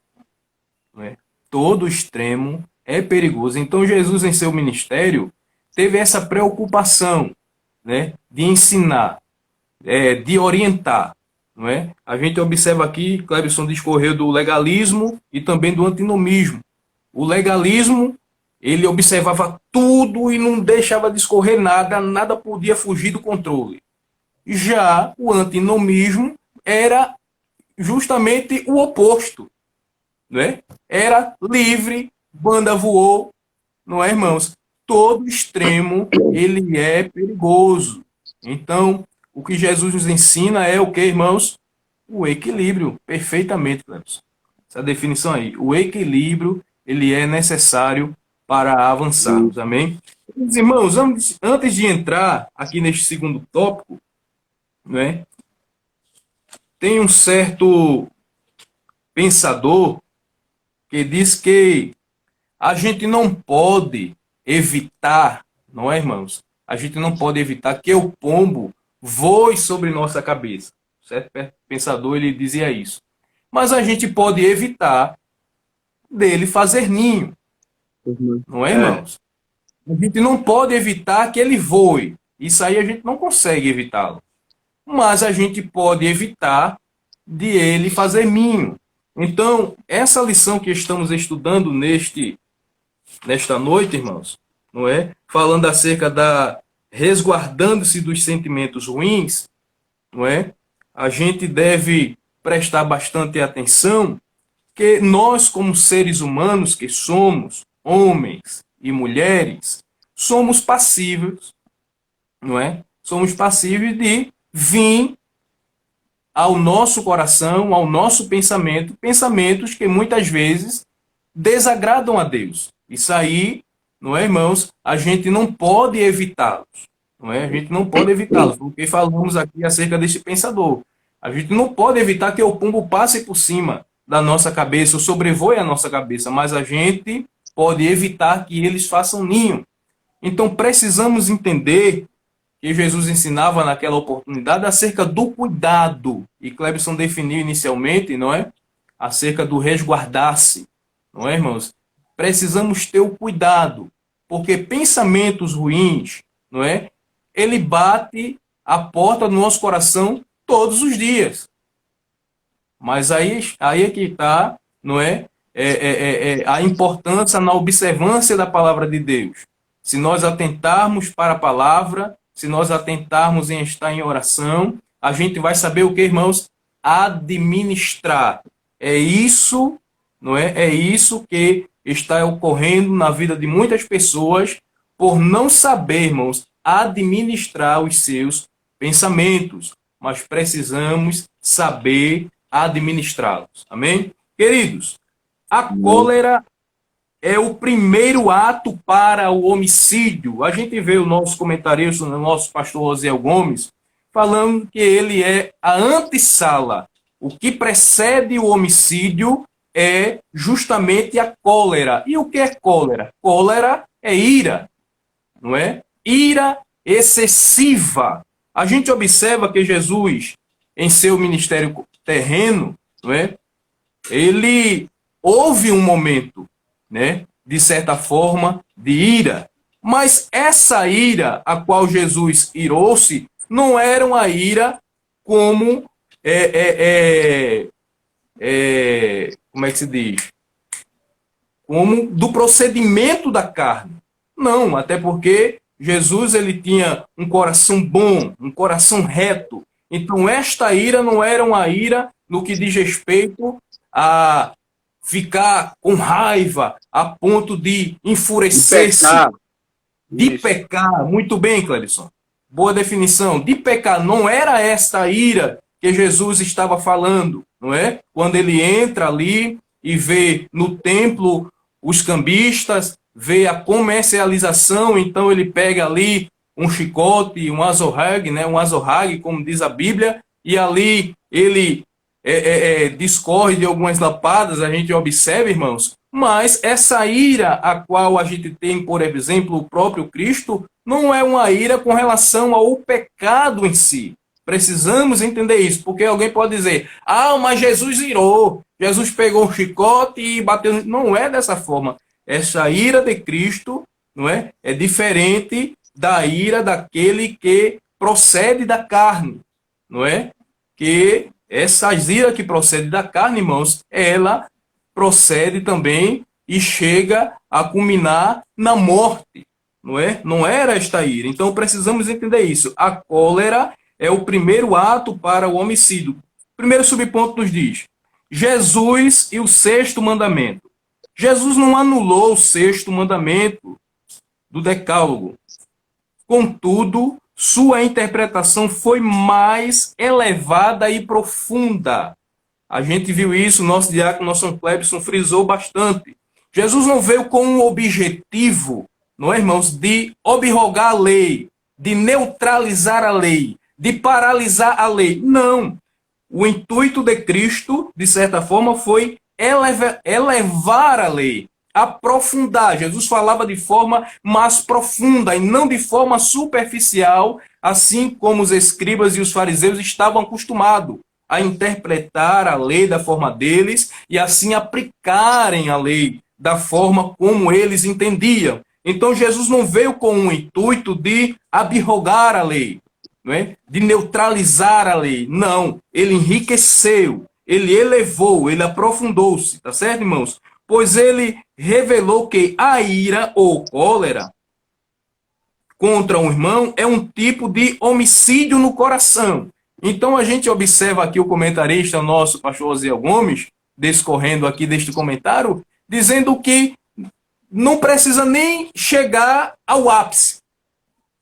Não é? Todo extremo é perigoso. Então Jesus, em seu ministério, teve essa preocupação, né, de ensinar, de orientar. Não é? A gente observa aqui, Clebson discorreu do legalismo e também do antinomismo. O legalismo, ele observava tudo e não deixava discorrer nada, nada podia fugir do controle. Já o antinomismo era justamente o oposto. Né? Era livre, banda voou, não é, irmãos? Todo extremo, ele é perigoso. Então, o que Jesus nos ensina é o que, irmãos? O equilíbrio, perfeitamente, Cleber. Essa definição aí. O equilíbrio, ele é necessário para avançarmos, amém? Meus irmãos, antes de entrar aqui neste segundo tópico, né, tem um certo pensador que diz que a gente não pode evitar, não é, irmãos? A gente não pode evitar que o pombo voe sobre nossa cabeça. Certo pensador, ele dizia isso. Mas a gente pode evitar dele fazer ninho. Não é, irmãos? A gente não pode evitar que ele voe. Isso aí a gente não consegue evitá-lo. Mas a gente pode evitar de ele fazer ninho. Então, essa lição que estamos estudando nesta noite, irmãos, não é? Falando acerca da resguardando-se dos sentimentos ruins, não é? A gente deve prestar bastante atenção que nós, como seres humanos que somos, homens e mulheres, somos passíveis, não é? Somos passíveis de vir ao nosso coração, ao nosso pensamento, pensamentos que muitas vezes desagradam a Deus. Isso aí, não é, irmãos? A gente não pode evitá-los. Não é? A gente não pode evitá-los, porque falamos aqui acerca deste pensador. A gente não pode evitar que o pombo passe por cima da nossa cabeça, ou sobrevoe a nossa cabeça, mas a gente pode evitar que eles façam ninho. Então precisamos entender que Jesus ensinava naquela oportunidade acerca do cuidado. E Clebson definiu inicialmente, não é? Acerca do resguardar-se. Não é, irmãos? Precisamos ter o cuidado, porque pensamentos ruins, não é? Ele bate a porta do nosso coração todos os dias. Mas aí é que está, não é? A importância na observância da palavra de Deus. Se nós atentarmos para a palavra, se nós atentarmos em estar em oração, a gente vai saber o que, irmãos? Administrar. É isso, não é? É isso que está ocorrendo na vida de muitas pessoas por não saber, irmãos, administrar os seus pensamentos. Mas precisamos saber administrá-los. Amém? Queridos, a cólera é o primeiro ato para o homicídio. A gente vê o nosso comentarista, o nosso pastor Rosiel Gomes, falando que ele é a antessala O que precede o homicídio é justamente a cólera. E o que é cólera? Cólera é ira, não é? Ira excessiva. A gente observa que Jesus, em seu ministério terreno, não é? Ele houve um momento, né, de certa forma, de ira. Mas essa ira a qual Jesus irou-se não era uma ira como como é que se diz? Como do procedimento da carne. Não, até porque Jesus ele tinha um coração bom, um coração reto. Então esta ira não era uma ira no que diz respeito a ficar com raiva a ponto de enfurecer-se, de pecar. Muito bem, Clerisson. Boa definição. De pecar não era esta ira que Jesus estava falando, não é? Quando ele entra ali e vê no templo os cambistas, vê a comercialização, então ele pega ali um chicote, um azorrague, né? Um azorrague, como diz a Bíblia, e ali ele discorre de algumas lapadas, a gente observa, irmãos, mas essa ira a qual a gente tem, por exemplo, o próprio Cristo, não é uma ira com relação ao pecado em si. Precisamos entender isso, porque alguém pode dizer, mas Jesus irou, Jesus pegou um chicote e bateu. Não é dessa forma. Essa ira de Cristo, não é? É diferente da ira daquele que procede da carne, não é? Que essa ira que procede da carne, irmãos, ela procede também e chega a culminar na morte, não é? Não era esta ira. Então precisamos entender isso. A cólera é o primeiro ato para o homicídio. Primeiro subponto nos diz: Jesus e o sexto mandamento. Jesus não anulou o sexto mandamento do Decálogo. Contudo, sua interpretação foi mais elevada e profunda. A gente viu isso, nosso diácono, nosso Clebson, frisou bastante. Jesus não veio com um objetivo, não é, irmãos, de obrogar a lei, de neutralizar a lei, de paralisar a lei. Não. O intuito de Cristo, de certa forma, foi elevar a lei, aprofundar. Jesus falava de forma mais profunda e não de forma superficial, assim como os escribas e os fariseus estavam acostumados a interpretar a lei da forma deles e assim aplicarem a lei da forma como eles entendiam. Então Jesus não veio com o intuito de abrogar a lei, não é? De neutralizar a lei. Não, ele enriqueceu, ele elevou, ele aprofundou-se, tá certo, irmãos? Pois ele revelou que a ira ou cólera contra um irmão é um tipo de homicídio no coração. Então a gente observa aqui o comentarista, nosso pastor Osiel Gomes, discorrendo aqui deste comentário, dizendo que não precisa nem chegar ao ápice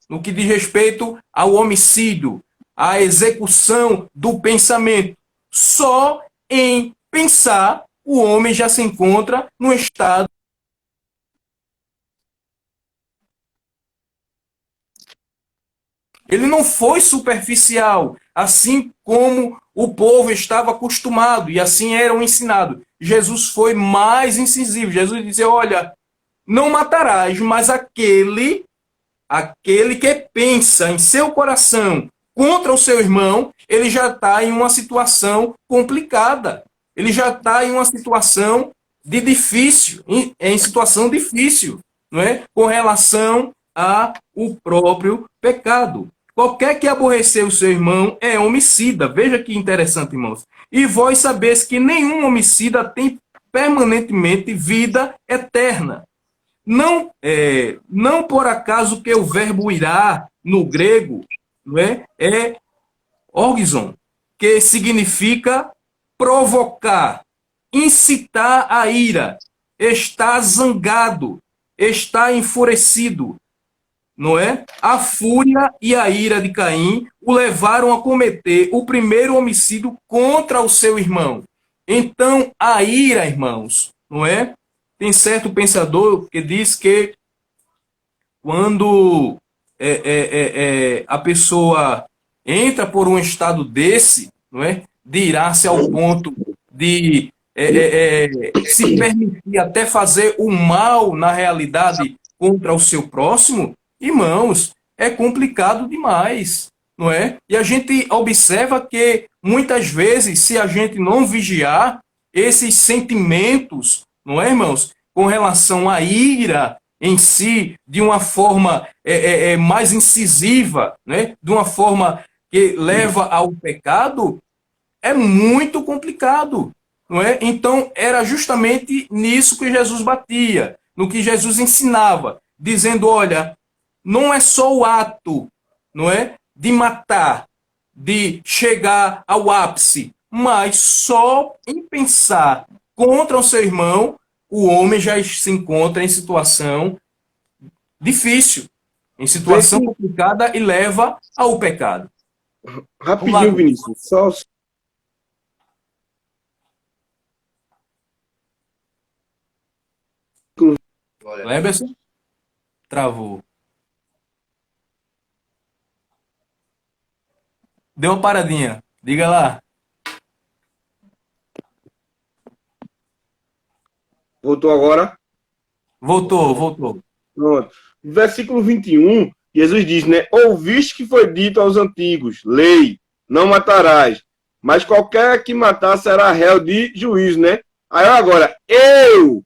no que diz respeito ao homicídio, à execução do pensamento. Só em pensar, o homem já se encontra no estado. Ele não foi superficial, assim como o povo estava acostumado, e assim eram ensinados. Jesus foi mais incisivo. Jesus dizia, olha, não matarás, mas aquele que pensa em seu coração contra o seu irmão, ele já está em uma situação complicada. Ele já está em uma situação de difícil, em situação difícil, não é? Com relação ao próprio pecado. Qualquer que aborrecer o seu irmão é homicida. Veja que interessante, irmãos. E vós sabeis que nenhum homicida tem permanentemente vida eterna. Não por acaso que o verbo irá, no grego, não é orgizon, que significa provocar, incitar a ira, está zangado, está enfurecido, não é? A fúria e a ira de Caim o levaram a cometer o primeiro homicídio contra o seu irmão. Então, a ira, irmãos, não é? Tem certo pensador que diz que quando a pessoa entra por um estado desse, não é? de irar-se ao ponto de se permitir até fazer o mal na realidade contra o seu próximo, irmãos, é complicado demais, não é? E a gente observa que muitas vezes, se a gente não vigiar, esses sentimentos, não é, irmãos, com relação à ira em si, de uma forma mais incisiva, né? De uma forma que leva ao pecado, é muito complicado, não é? Então, era justamente nisso que Jesus batia, no que Jesus ensinava, dizendo, olha, não é só o ato, não é, de matar, de chegar ao ápice, mas só em pensar contra o seu irmão, o homem já se encontra em situação difícil, em situação complicada e leva ao pecado.
Rapidinho, Vinícius, só...
Leberson? Travou. Deu uma paradinha. Diga lá.
Voltou agora?
Voltou.
Pronto. Versículo 21, Jesus diz, né? Ouviste que foi dito aos antigos, lei, não matarás, mas qualquer que matar será réu de juízo, né? Aí agora, eu!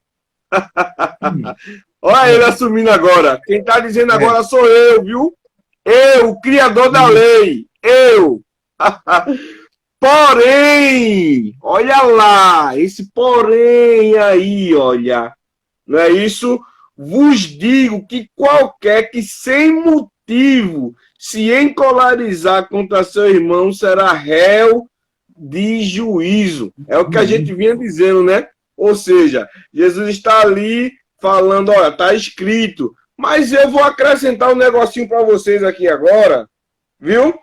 Olha ele assumindo agora. Quem tá dizendo agora sou eu, viu? Eu, o criador da lei. Eu! Porém, olha lá, esse porém aí, olha, não é isso? Vos digo que qualquer que sem motivo se encolarizar contra seu irmão será réu de juízo. É o que a gente vinha dizendo, né? Ou seja, Jesus está ali falando, olha, está escrito, mas eu vou acrescentar um negocinho para vocês aqui agora, viu?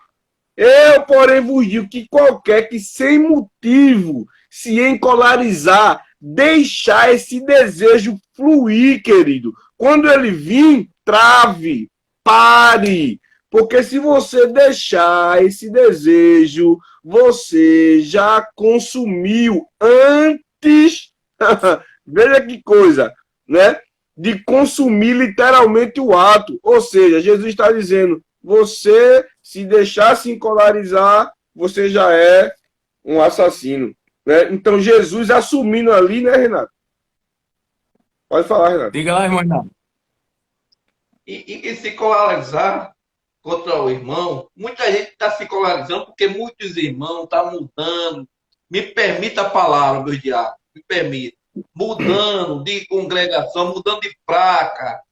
Eu, porém, vos digo que qualquer que sem motivo se encolarizar, deixar esse desejo fluir, querido. Quando ele vir, trave, pare. Porque se você deixar esse desejo, você já consumiu antes, veja que coisa, né? De consumir literalmente o ato. Ou seja, Jesus está dizendo, você, se deixar se encolarizar, você já é um assassino. Né? Então, Jesus assumindo ali, né, Renato? Pode falar, Renato.
Diga lá, irmão Renato.
E se encolarizar contra o irmão, muita gente está se encolarizando porque muitos irmãos estão mudando. Me permita a palavra, meu diabo, me permita. Mudando de congregação, mudando de placa.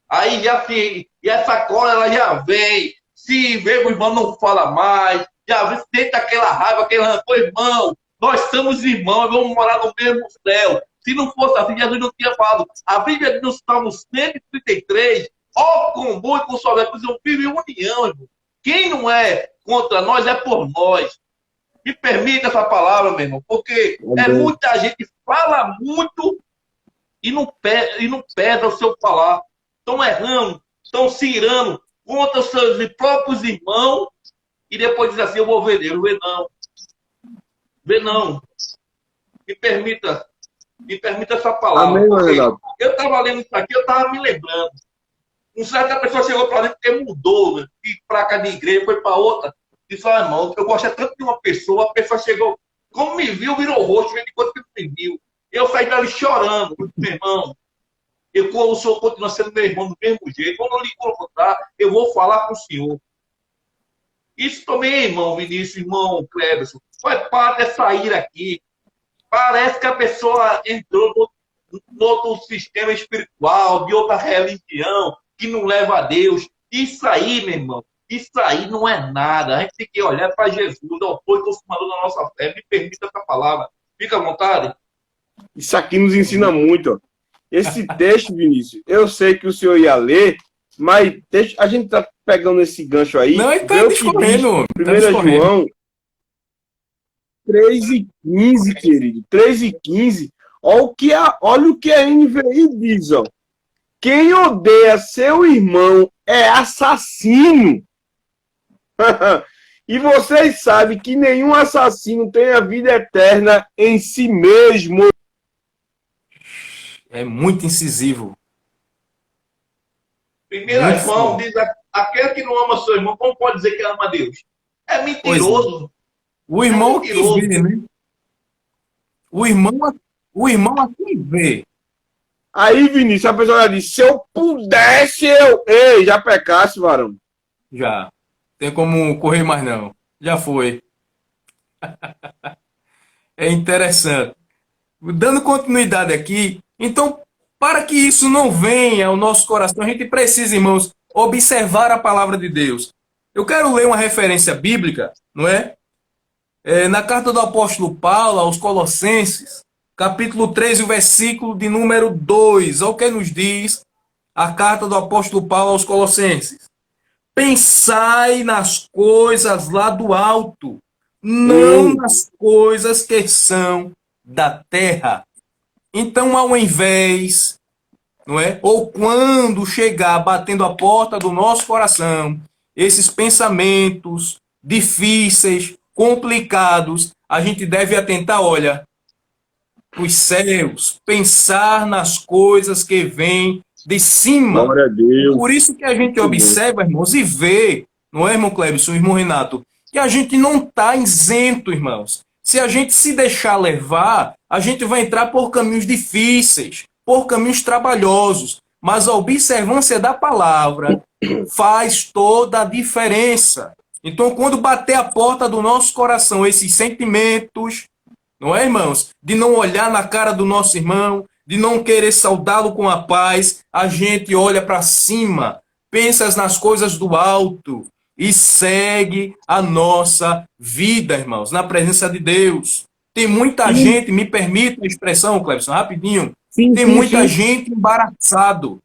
Aí já se. E essa cola ela já vem. Se vê, o irmão não fala mais. Já vem, sente aquela raiva, aquele rancor, irmão. Nós somos irmãos, vamos morar no mesmo céu. Se não fosse assim, Jesus não tinha falado. A Bíblia diz no Salmo 133, ó, com bom e com soberbo, eu vivo em união, irmão. Quem não é contra nós é por nós. Me permita essa palavra, meu irmão, porque é muita gente que fala muito e não pesa o seu falar. Estão errando, estão se irando contra os seus próprios irmãos e depois diz assim, eu vou ver Deus. Vê não. Vê não. Me permita essa palavra.
Amém,
eu estava lendo isso aqui, eu estava me lembrando. Um certa pessoa chegou para mim porque mudou, né? De placa de igreja, foi para outra. Disse, irmão, eu gosto tanto de uma pessoa, a pessoa chegou, como me viu, virou rosto, de coisa que me viu. Eu saí dali chorando, meu irmão. O senhor continua sendo meu irmão do mesmo jeito. Quando eu lhe encontrar, eu vou falar com o senhor. Isso também, irmão Vinícius, irmão Cleberson, faz parte dessa ira aqui. Parece que a pessoa entrou no outro sistema espiritual, de outra religião, que não leva a Deus. Isso aí, meu irmão, isso aí não é nada. A gente tem que olhar para Jesus, o autor e consumador da nossa fé. Me permita essa palavra. Fica à vontade.
Isso aqui nos ensina muito, ó. Esse texto, Vinícius, eu sei que o senhor ia ler, mas a gente tá pegando esse gancho aí.
Não, ele tá discorrendo.
1 João 3:15, querido. 3:15. Olha o que a NVI diz, ó. Quem odeia seu irmão é assassino. E vocês sabem que nenhum assassino tem a vida eterna em si mesmo.
É muito incisivo.
Primeiro,
Muito
irmão,
forte.
diz aquele que não ama seu irmão, como pode dizer que ama Deus? É
Pois é.
mentiroso.
O
É
irmão que
mentiroso.
vê, né? O irmão aqui vê.
Aí, Vinícius, a pessoa diz, se eu pudesse, eu... Ei, já pecasse, varão.
Já. Tem como correr mais não. Já foi. É interessante. Dando continuidade aqui, então, para que isso não venha ao nosso coração, a gente precisa, irmãos, observar a palavra de Deus. Eu quero ler uma referência bíblica, não é? Na carta do apóstolo Paulo aos Colossenses, capítulo 3, o versículo de número 2. Olha o que nos diz a carta do apóstolo Paulo aos Colossenses. Pensai nas coisas lá do alto, não nas coisas que são da terra. Então, ao invés, não é? Ou quando chegar batendo a porta do nosso coração, esses pensamentos difíceis, complicados, a gente deve atentar, olha, os céus, pensar nas coisas que vêm de cima.
Glória a Deus.
Por isso que a gente observa, irmãos, e vê, não é, irmão Clebson, irmão Renato, que a gente não está isento, irmãos. Se a gente se deixar levar, a gente vai entrar por caminhos difíceis, por caminhos trabalhosos. Mas a observância da palavra faz toda a diferença. Então, quando bater a porta do nosso coração, esses sentimentos, não é, irmãos? De não olhar na cara do nosso irmão, de não querer saudá-lo com a paz, a gente olha para cima, pensa nas coisas do alto e segue a nossa vida, irmãos, na presença de Deus. Tem muita gente, me permita a expressão, Clebson, rapidinho, tem muita gente embaraçado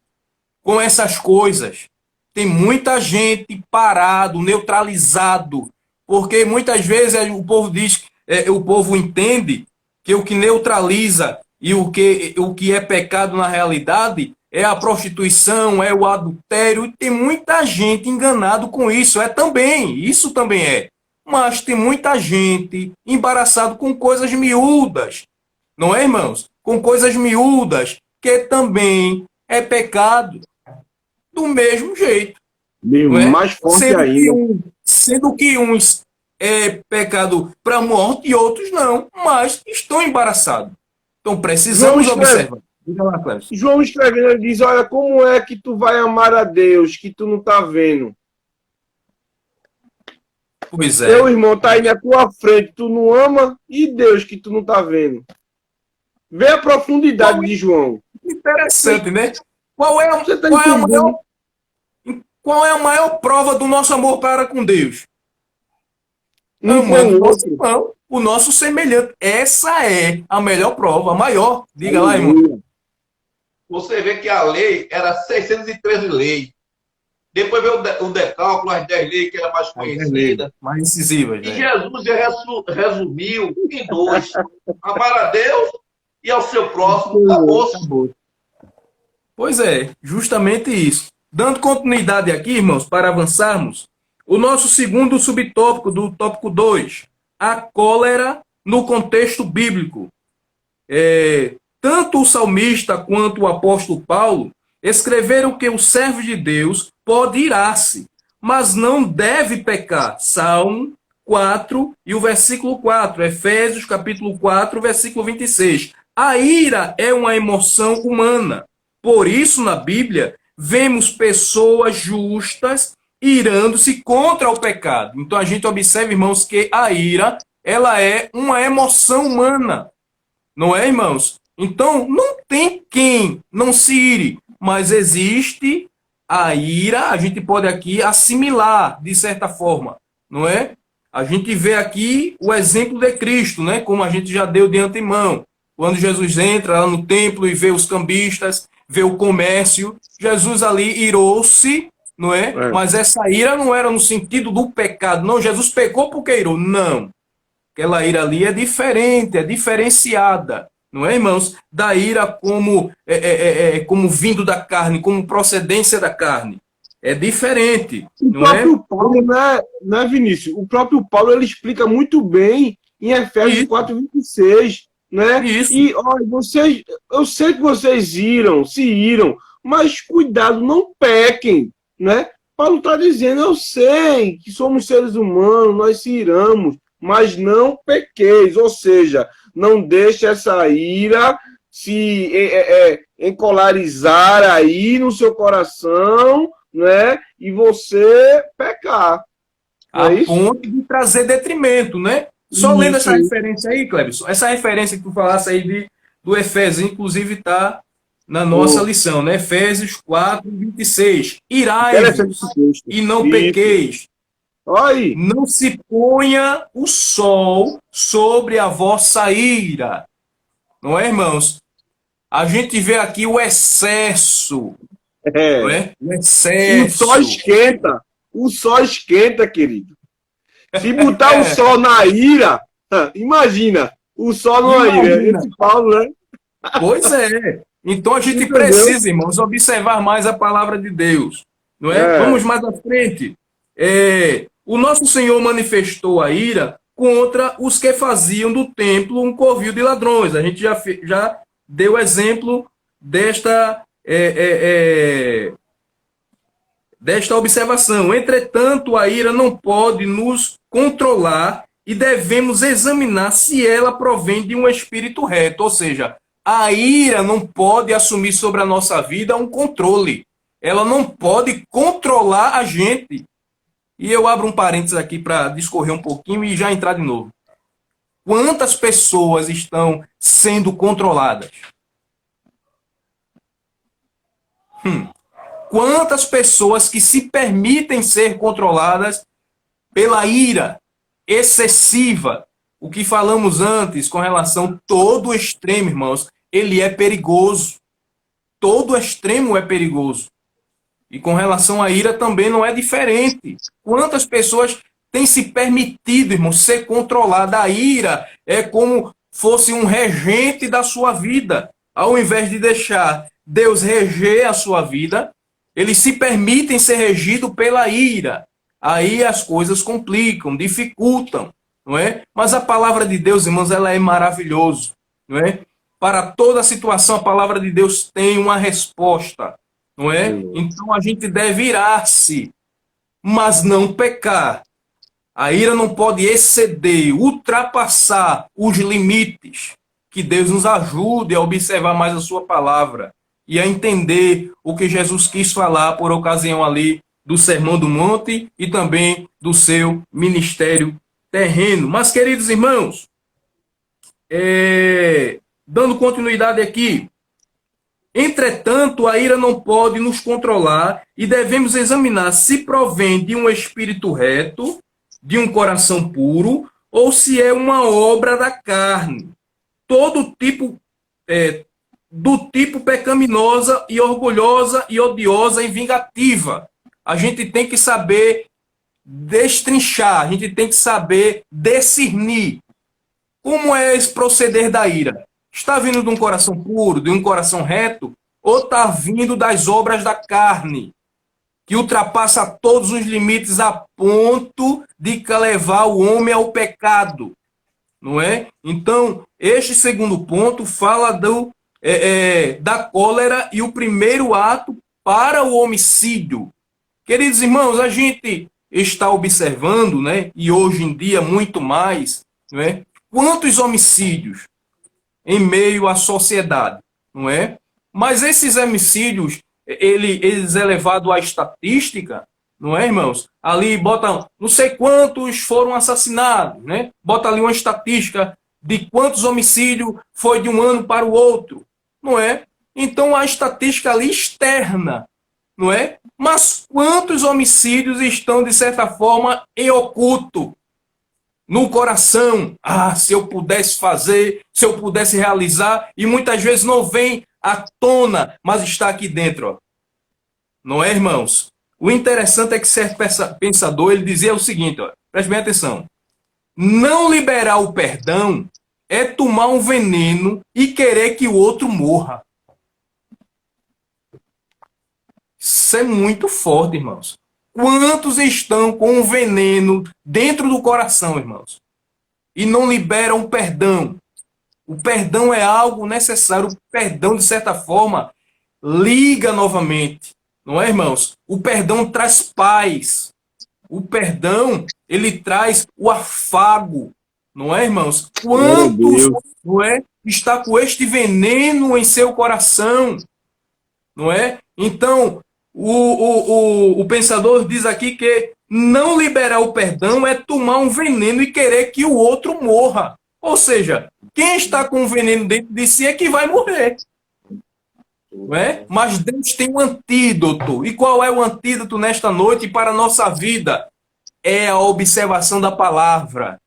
com essas coisas. Tem muita gente parado, neutralizado, porque muitas vezes o povo diz, o povo entende que o que neutraliza e o que é pecado na realidade é a prostituição, é o adultério, e tem muita gente enganado com isso. Isso também é. Mas tem muita gente embaraçado com coisas miúdas, não é, irmãos? Com coisas miúdas, que também é pecado. Do mesmo jeito. Não é?
Mais forte ainda.
Sendo que uns é pecado para a morte e outros não, mas estão embaraçados. Então precisamos observar.
João escrevendo, ele diz, olha, como é que tu vai amar a Deus que tu não está vendo?
Pois é.
Teu irmão está aí na tua frente, tu não ama, e Deus que tu não está vendo? Vê a profundidade de João.
Interessante, né? Qual é a maior prova do nosso amor para com Deus? Amando o nosso irmão, o nosso semelhante. Essa é a melhor prova, a maior. Diga lá, irmão.
Você vê que a lei era 613 leis. Depois veio o decálculo, as 10 leis que era mais conhecida.
Mais incisivas.
E Jesus resumiu em 2. Amar a Deus e ao seu próximo. Acabou.
Pois é, justamente isso. Dando continuidade aqui, irmãos, para avançarmos, o nosso segundo subtópico do tópico 2, a cólera no contexto bíblico. Tanto o salmista quanto o apóstolo Paulo escreveram que o servo de Deus pode irar-se, mas não deve pecar. Salmo 4 e o versículo 4, Efésios capítulo 4, versículo 26. A ira é uma emoção humana. Por isso, na Bíblia, vemos pessoas justas irando-se contra o pecado. Então, a gente observa, irmãos, que a ira, ela é uma emoção humana. Não é, irmãos? Então, não tem quem não se ire, mas existe a ira, a gente pode aqui assimilar, de certa forma, não é? A gente vê aqui o exemplo de Cristo, né? Como a gente já deu de antemão. Quando Jesus entra lá no templo e vê os cambistas, vê o comércio, Jesus ali irou-se, não é? Mas essa ira não era no sentido do pecado. Não, Jesus pecou porque irou. Não. Aquela ira ali é diferente, é diferenciada. Não é, irmãos? Da ira como vindo da carne, como procedência da carne. é diferente,
O
não é?
próprio Paulo, né, Vinícius? O próprio Paulo ele explica muito bem em Efésios
Isso,
4:26, né?
isso.
E olha, vocês, eu sei que vocês se iram, mas cuidado, não pequem, né? Paulo está dizendo, eu sei que somos seres humanos, nós se iramos, mas não pequeis, ou seja, não deixe essa ira se encolarizar aí no seu coração, né? E você pecar. Não
A
é isso?
ponto de trazer detrimento, né? Só lendo essa
Isso.
referência aí, Clebson, essa referência que tu falasse aí do Efésios, inclusive está na nossa
Oh,
lição, né? Efésios 4:26.
interessante
Irai-vos
esse texto.
e não
Isso.
pequeis.
Olha aí.
Não se ponha o sol sobre a vossa ira. Não é, irmãos? A gente vê aqui o excesso, não
É.
é? O
O sol
excesso.
esquenta. O sol esquenta, querido. Se botar o sol na ira, imagina. O sol numa ira.
Imagina.
Esse Paulo, né?
Pois é. Então a gente
Entendeu?
precisa, irmãos, observar mais a palavra de Deus, não é?
É.
Vamos mais à frente. O nosso Senhor manifestou a ira contra os que faziam do templo um covil de ladrões. A gente já deu exemplo desta observação. Entretanto, a ira não pode nos controlar e devemos examinar se ela provém de um espírito reto, ou seja, a ira não pode assumir sobre a nossa vida um controle. Ela não pode controlar a gente. E eu abro um parênteses aqui para discorrer um pouquinho e já entrar de novo. Quantas pessoas estão sendo controladas? Quantas pessoas que se permitem ser controladas pela ira excessiva? O que falamos antes com relação a todo extremo, irmãos, ele é perigoso. Todo extremo é perigoso. E com relação à ira também não é diferente. Quantas pessoas têm se permitido, irmão, ser controlada? A ira é como fosse um regente da sua vida. Ao invés de deixar Deus reger a sua vida, eles se permitem ser regidos pela ira. Aí as coisas complicam, dificultam, não é? Mas a palavra de Deus, irmãos, ela é maravilhosa, não é? Para toda situação, a palavra de Deus tem uma resposta, não é? Então a gente deve irar-se, mas não pecar. A ira não pode exceder, ultrapassar os limites. Que Deus nos ajude a observar mais a sua palavra e a entender o que Jesus quis falar por ocasião ali do Sermão do Monte e também do seu ministério terreno. Mas, queridos irmãos, dando continuidade aqui, entretanto, a ira não pode nos controlar e devemos examinar se provém de um espírito reto, de um coração puro, ou se é uma obra da carne. Todo tipo, do tipo pecaminosa e orgulhosa e odiosa e vingativa. A gente tem que saber destrinchar, a gente tem que saber discernir como é esse proceder da ira. Está vindo de um coração puro, de um coração reto, ou está vindo das obras da carne, que ultrapassa todos os limites a ponto de levar o homem ao pecado, não é? Então, este segundo ponto fala da cólera e o primeiro ato para o homicídio. Queridos irmãos, a gente está observando, né, e hoje em dia muito mais, não é? Quantos homicídios em meio à sociedade, não é? Mas esses homicídios, eles é levado à estatística, não é, irmãos? Ali bota não sei quantos foram assassinados, né? Bota ali uma estatística de quantos homicídios foi de um ano para o outro, não é? Então a estatística ali externa, não é? Mas quantos homicídios estão, de certa forma, em oculto? No coração, se eu pudesse fazer, se eu pudesse realizar, e muitas vezes não vem à tona, mas está aqui dentro. Ó. Não é, irmãos? O interessante é que certo pensador, ele dizia o seguinte, ó, preste bem atenção, não liberar o perdão é tomar um veneno e querer que o outro morra. Isso é muito forte, irmãos. Quantos estão com um veneno dentro do coração, irmãos? E não liberam o perdão. O perdão é algo necessário. O perdão, de certa forma, liga novamente. Não é, irmãos? O perdão traz paz. O perdão, ele traz o afago. Não é, irmãos? Quantos, não é, está com este veneno em seu coração? Não é? Então, o pensador diz aqui que não liberar o perdão é tomar um veneno e querer que o outro morra. Ou seja, quem está com o veneno dentro de si é que vai morrer. Não é? Mas Deus tem um antídoto. E qual é o antídoto nesta noite para a nossa vida? É a observação da palavra.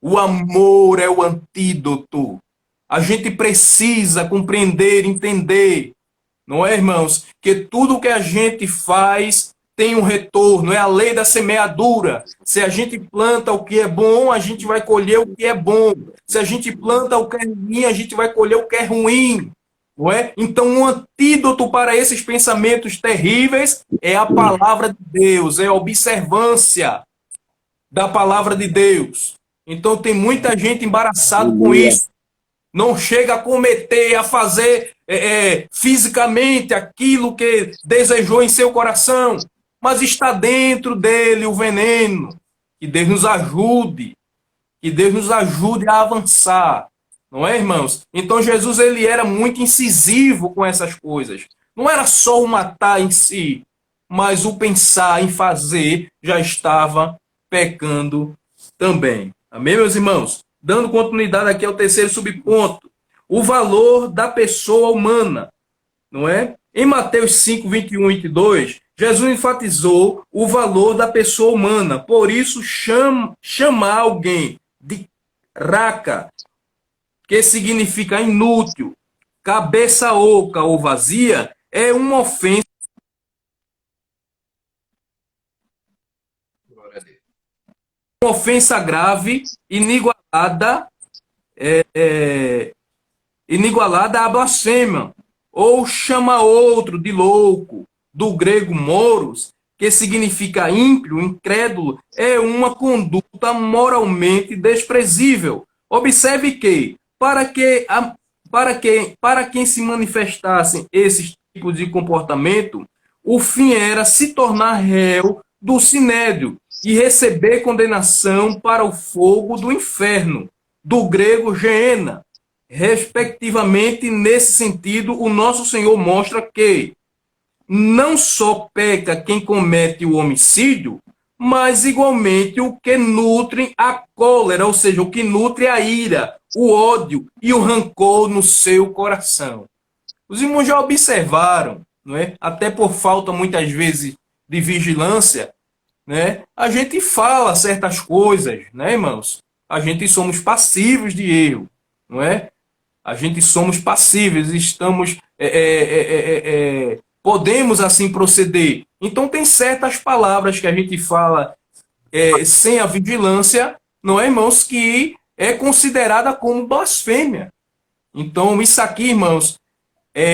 O amor é o antídoto. A gente precisa compreender, entender, não é, irmãos? Que tudo que a gente faz tem um retorno, é a lei da semeadura. Se a gente planta o que é bom, a gente vai colher o que é bom. Se a gente planta o que é ruim, a gente vai colher o que é ruim. Não é? Então, um antídoto para esses pensamentos terríveis é a palavra de Deus, é a observância da palavra de Deus. Então, tem muita gente embaraçada com isso. Não chega a cometer, a fazer fisicamente aquilo que desejou em seu coração, mas está dentro dele o veneno. Que Deus nos ajude, que Deus nos ajude a avançar, não é, irmãos? Então Jesus, ele era muito incisivo com essas coisas. Não era só o matar em si, mas o pensar em fazer já estava pecando também. Amém, meus irmãos? Dando continuidade aqui ao terceiro subponto, o valor da pessoa humana, não é? Em Mateus 5, 21 e 22, Jesus enfatizou o valor da pessoa humana. Por isso, chamar alguém de raca, que significa inútil, cabeça oca ou vazia, é uma ofensa. Uma ofensa grave, inigualada, inigualada à blasfêmia, ou chama outro de louco, do grego moros, que significa ímpio, incrédulo, é uma conduta moralmente desprezível. Observe que, para quem se manifestassem esses tipos de comportamento, o fim era se tornar réu do sinédrio e receber condenação para o fogo do inferno, do grego geena. Respectivamente, nesse sentido, o nosso Senhor mostra que não só peca quem comete o homicídio, mas igualmente o que nutre a cólera, ou seja, o que nutre a ira, o ódio e o rancor no seu coração. Os irmãos já observaram, não é? Até por falta, muitas vezes, de vigilância, né? A gente fala certas coisas, né, irmãos? A gente somos passíveis de erro, não é? A gente somos passíveis, estamos... podemos assim proceder. Então tem certas palavras que a gente fala sem a vigilância, não é, irmãos, que é considerada como blasfêmia. Então isso aqui, irmãos,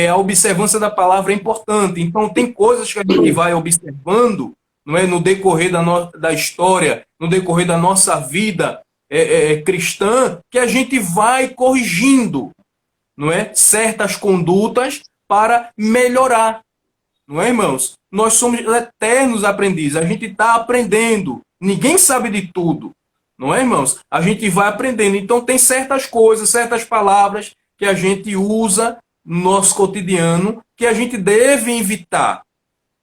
a observância da palavra é importante. Então tem coisas que a gente vai observando, não é, no decorrer da história, no decorrer da nossa vida cristã, que a gente vai corrigindo, não é, certas condutas para melhorar. Não é, irmãos? Nós somos eternos aprendizes. A gente está aprendendo. Ninguém sabe de tudo. Não é, irmãos? A gente vai aprendendo. Então, tem certas coisas, certas palavras que a gente usa no nosso cotidiano que a gente deve evitar.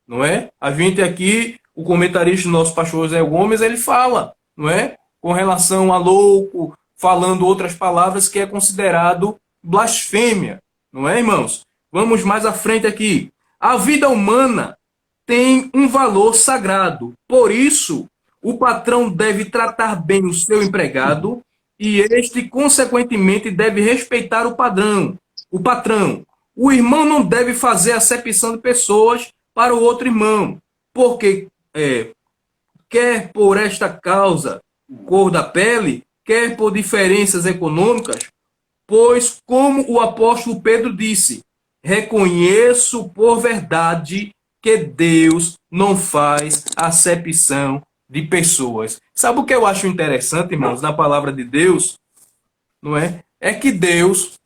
Não é? A gente aqui, o comentarista do nosso pastor José Gomes, ele fala, não é? Com relação a louco, falando outras palavras que é considerado blasfêmia. Não é, irmãos? Vamos mais à frente aqui. A vida humana tem um valor sagrado. Por isso, o patrão deve tratar bem o seu empregado e este, consequentemente, deve respeitar o patrão. O irmão não deve fazer acepção de pessoas para o outro irmão, porque quer por esta causa, cor da pele, quer por diferenças econômicas, pois, como o apóstolo Pedro disse, reconheço por verdade que Deus não faz acepção de pessoas. Sabe o que eu acho interessante, irmãos, na palavra de Deus? Não é? É que Deus,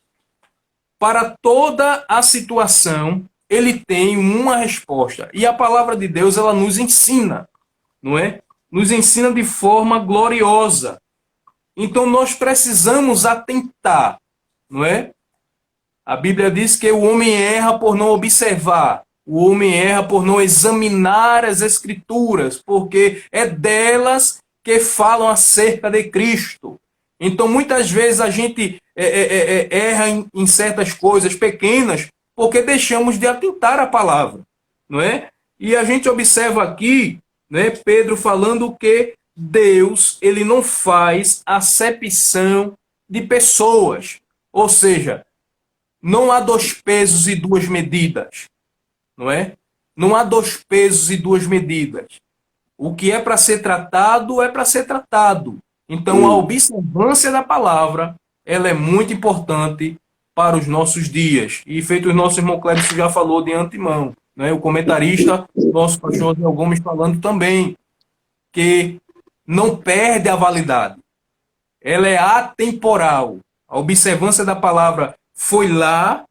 para toda a situação, ele tem uma resposta. E a palavra de Deus, ela nos ensina, não é? Nos ensina de forma gloriosa. Então nós precisamos atentar, não é? A Bíblia diz que o homem erra por não observar, o homem erra por não examinar as Escrituras, porque é delas que falam acerca de Cristo. Então, muitas vezes a gente erra em certas coisas pequenas porque deixamos de atentar à palavra, não é? E a gente observa aqui, né, Pedro falando que Deus, ele não faz acepção de pessoas, ou seja, não há dois pesos e duas medidas, não é? Não há dois pesos e duas medidas. O que é para ser tratado é para ser tratado. Então, a observância da palavra, ela é muito importante para os nossos dias. E feito o nosso irmão Clébio já falou de antemão, né? O comentarista, nosso pastor Daniel Gomes, falando também que não perde a validade. Ela é atemporal. A observância da palavra foi lá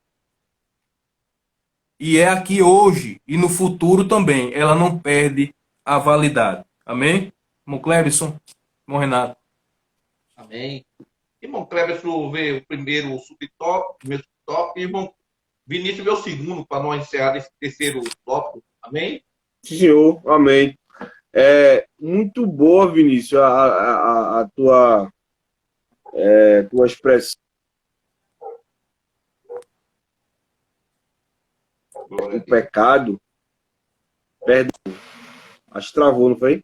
e é aqui hoje e no futuro também. Ela não perde a validade. Amém? Irmão Clebson, irmão Renato.
Amém. Irmão Cleberson vê o primeiro subtópico, meu subtópico, e irmão Vinícius vê o segundo, para nós encerrar esse terceiro tópico. Amém?
Senhor, amém. É muito boa, Vinícius, a tua expressão. O pecado, perdão, acho que travou, não foi?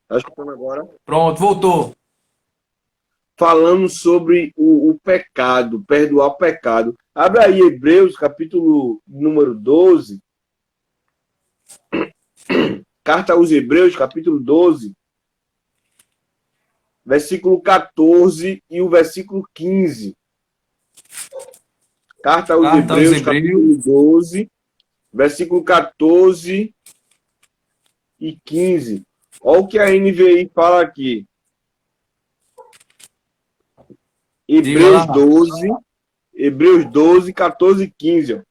Tá escutando agora?
Pronto, voltou.
Falando sobre o pecado, perdoar o pecado. Abre aí Hebreus, capítulo número 12. Carta aos Hebreus, capítulo 12, versículo 14 e o versículo 15. Carta aos Hebreus, capítulo 12, versículo 14 e 15. Olha o que a NVI fala aqui. Hebreus 12, 14 e 15. Ó.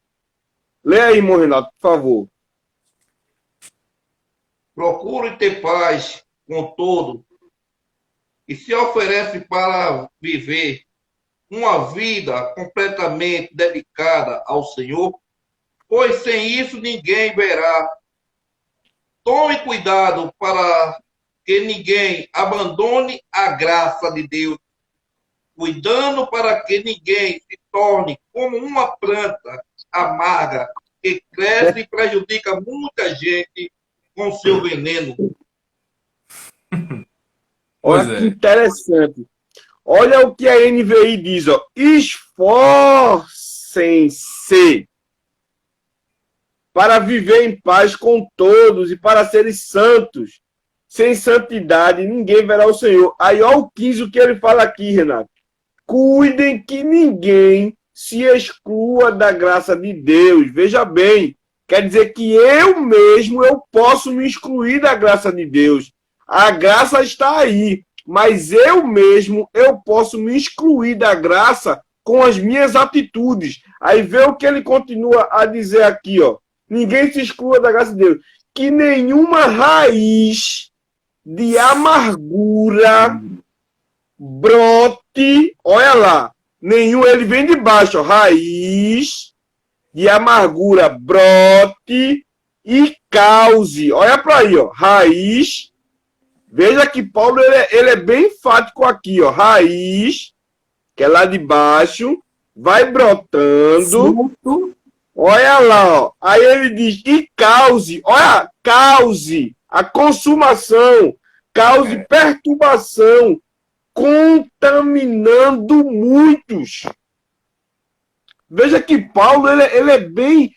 Lê aí, irmão Renato, por favor.
Procure ter paz com todo e se oferece para viver uma vida completamente dedicada ao Senhor, pois sem isso ninguém verá. Tome cuidado para que ninguém abandone a graça de Deus, cuidando para que ninguém se torne como uma planta amarga que cresce e prejudica muita gente com seu veneno.
Olha que interessante. Olha o que a NVI diz, ó. Esforcem-se para viver em paz com todos e para serem santos. Sem santidade, ninguém verá o Senhor. Aí, olha o 15, o que ele fala aqui, Renato. Cuidem que ninguém se exclua da graça de Deus. Veja bem, quer dizer que eu mesmo, eu posso me excluir da graça de Deus. A graça está aí, mas eu mesmo, eu posso me excluir da graça com as minhas atitudes. Aí vê o que ele continua a dizer aqui, ó. Ninguém se exclua da graça de Deus. Que nenhuma raiz de amargura brote, olha lá, ele vem de baixo, ó, raiz de amargura brote e cause, olha para aí, ó, raiz, veja que Paulo, ele é bem enfático aqui, ó, raiz, que é lá de baixo, vai brotando, olha lá, ó, aí ele diz, e cause, olha, cause a consumação, cause perturbação, contaminando muitos. Veja que Paulo, ele é bem...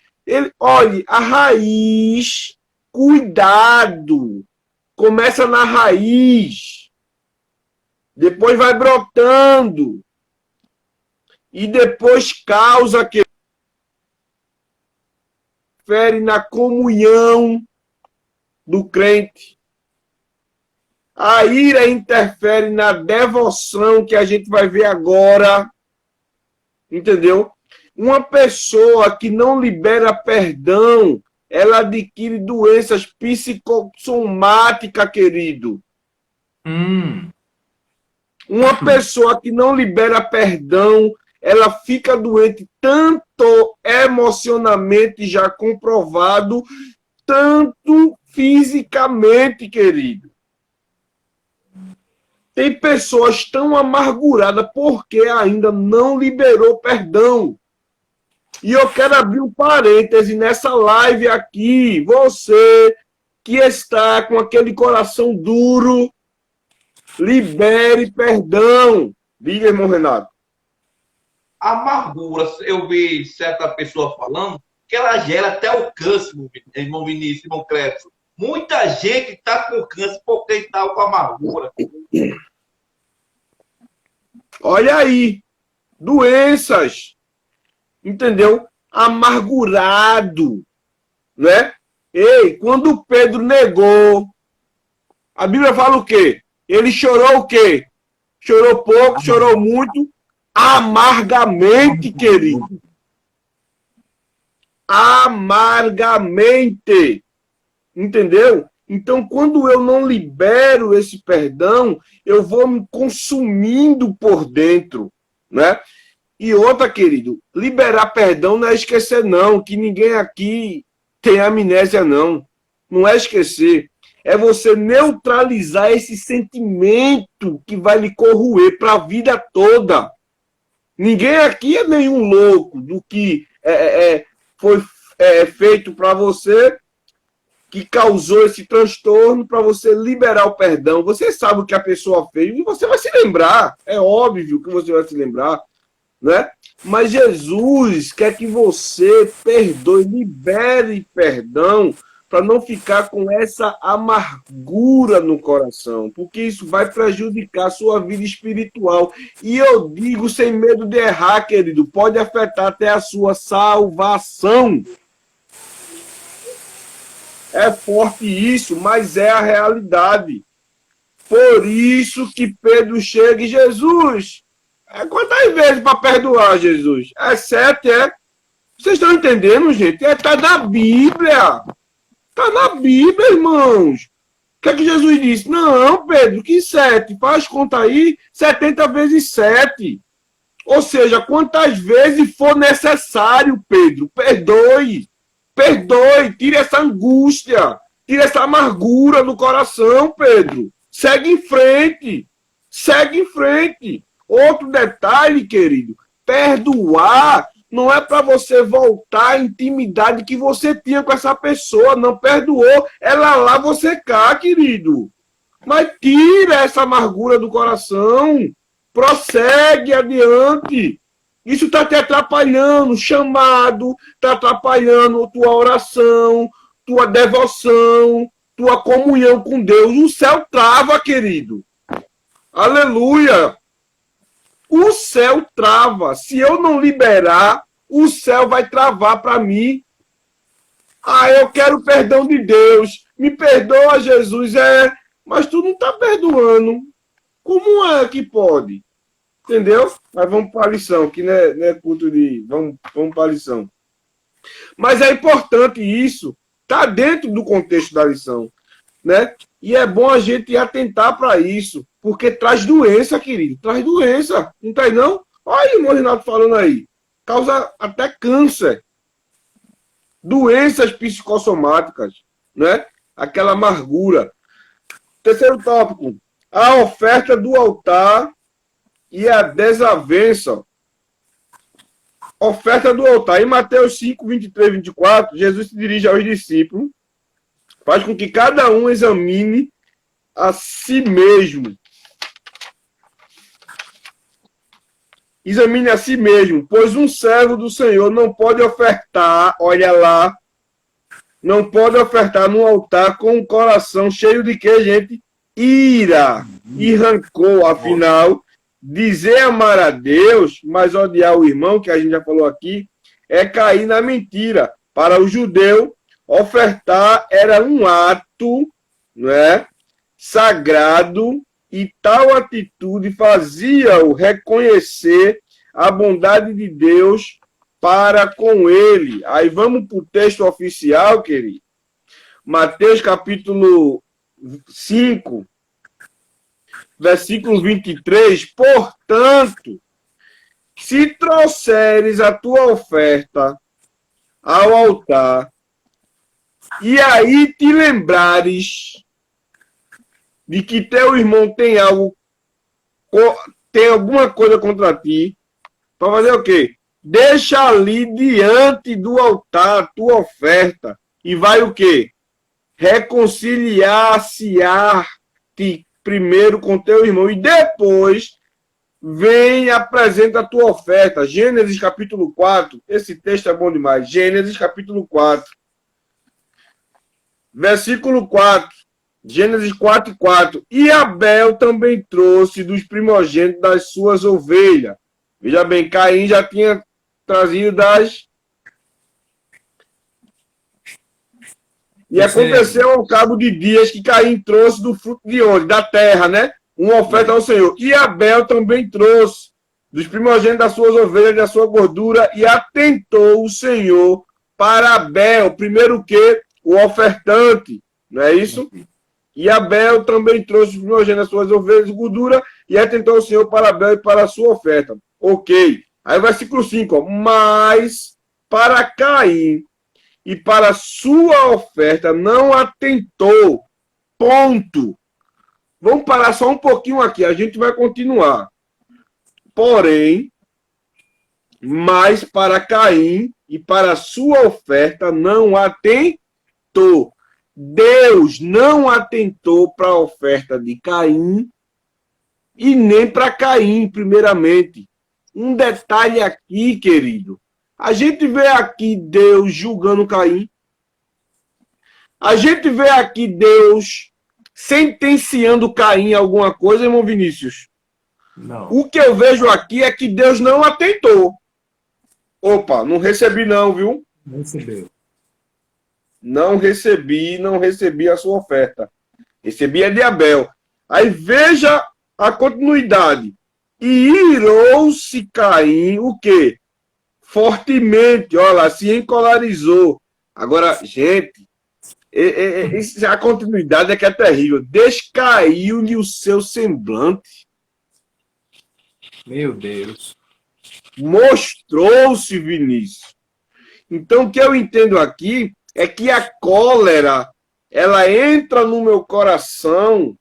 olha, a raiz, cuidado. Começa na raiz. Depois vai brotando. E depois causa que... interfere na comunhão do crente. A ira interfere na devoção que a gente vai ver agora. Entendeu? Uma pessoa que não libera perdão, ela adquire doenças psicossomáticas, querido. Uma pessoa que não libera perdão, ela fica doente tanto emocionalmente, já comprovado, tanto fisicamente, querido. Tem pessoas tão amarguradas porque ainda não liberou perdão. E eu quero abrir um parêntese nessa live aqui. Você que está com aquele coração duro, libere perdão. Diga, irmão Renato.
Amargura, eu vi certa pessoa falando que ela gera até o câncer, irmão Vinícius, irmão Clécio. Muita gente está com câncer porque está com amargura.
Olha aí, doenças, entendeu? Amargurado, né? Ei, quando Pedro negou, a Bíblia fala o quê? Ele chorou o quê? Chorou pouco, chorou muito, amargamente, querido. Amargamente, entendeu? Então, quando eu não libero esse perdão, eu vou me consumindo por dentro, né? E outra, querido, liberar perdão não é esquecer, não, que ninguém aqui tem amnésia, não. Não é esquecer. É você neutralizar esse sentimento que vai lhe corroer para a vida toda. Ninguém aqui é nenhum louco do que foi feito para você, que causou esse transtorno, para você liberar o perdão. Você sabe o que a pessoa fez e você vai se lembrar. É óbvio que você vai se lembrar, né? Mas Jesus quer que você perdoe, libere perdão, para não ficar com essa amargura no coração, porque isso vai prejudicar a sua vida espiritual. E eu digo sem medo de errar, querido, pode afetar até a sua salvação. É forte isso, mas é a realidade. Por isso que Pedro chega e Jesus, quantas vezes para perdoar, Jesus? 7, é? Vocês estão entendendo, gente? Está na Bíblia. Está na Bíblia, irmãos. O que é que Jesus disse? Não, Pedro, que 7? Faz conta aí, 70 vezes 7. Ou seja, quantas vezes for necessário, Pedro, perdoe. Perdoe, tire essa angústia, tire essa amargura do coração, Pedro. Segue em frente. Segue em frente. Outro detalhe, querido, perdoar não é para você voltar à intimidade que você tinha com essa pessoa. Não perdoou, ela lá você cá, querido. Mas tira essa amargura do coração. Prossegue adiante. Isso está te atrapalhando, chamado, está atrapalhando tua oração, tua devoção, tua comunhão com Deus. O céu trava, querido. Aleluia. O céu trava. Se eu não liberar, o céu vai travar para mim. Eu quero perdão de Deus. Me perdoa, Jesus. Mas tu não está perdoando. Como é que pode? Entendeu? Mas vamos para a lição, que não é culto de... Vamos para a lição. Mas é importante isso, tá dentro do contexto da lição, né? E é bom a gente atentar para isso, porque traz doença, querido, traz doença, não traz não? Olha o irmão Renato falando aí, causa até câncer, doenças psicossomáticas, né? Aquela amargura. Terceiro tópico, a oferta do altar e a desavença. Oferta do altar. Em Mateus 5, 23, 24, Jesus se dirige aos discípulos, faz com que cada um examine a si mesmo. Examine a si mesmo, pois um servo do Senhor não pode ofertar, olha lá, não pode ofertar no altar com o coração cheio de quê, gente? Ira e rancor. Afinal, dizer amar a Deus, mas odiar o irmão, que a gente já falou aqui, é cair na mentira. Para o judeu, ofertar era um ato, não é, sagrado, e tal atitude fazia-o reconhecer a bondade de Deus para com ele. Aí vamos para o texto oficial, querido. Mateus capítulo 5, versículo 23. Portanto, se trouxeres a tua oferta ao altar, e aí te lembrares de que teu irmão tem alguma coisa contra ti, para fazer o quê? Deixa ali diante do altar a tua oferta e vai o quê? Reconciliar-se-te primeiro com teu irmão e depois vem e apresenta a tua oferta. Gênesis capítulo 4, esse texto é bom demais. Gênesis capítulo 4, versículo 4. Gênesis 4:4. E Abel também trouxe dos primogênitos das suas ovelhas. Veja bem, Caim já tinha trazido das... E aconteceu ao cabo de dias que Caim trouxe do fruto de onde? Da terra, né? Uma oferta ao Senhor. E Abel também trouxe dos primogênitos das suas ovelhas, da sua gordura, e atentou o Senhor para Abel. Primeiro o quê? O ofertante. Não é isso? E Abel também trouxe os primogênitos das suas ovelhas de gordura e atentou o Senhor para Abel e para a sua oferta. Ok. Aí versículo 5. Ó. Mas para Caim e para a sua oferta não atentou. Ponto. Vamos parar só um pouquinho aqui. A gente vai continuar. Porém, mas para Caim e para a sua oferta não atentou. Deus não atentou para a oferta de Caim e nem para Caim, primeiramente. Um detalhe aqui, querido. A gente vê aqui Deus julgando Caim. A gente vê aqui Deus sentenciando Caim alguma coisa, irmão Vinícius.
Não.
O que eu vejo aqui é que Deus não atentou. Opa, não recebi não, viu?
Não recebeu.
Não recebi a sua oferta. Recebi a de Abel. Aí veja a continuidade. E irou-se Caim, o quê? Fortemente, olha lá, se encolarizou. Agora, gente, a continuidade é que é terrível. Descaiu-lhe o seu semblante.
Meu Deus.
Mostrou-se, Vinícius. Então, o que eu entendo aqui é que a cólera, ela entra no meu coração,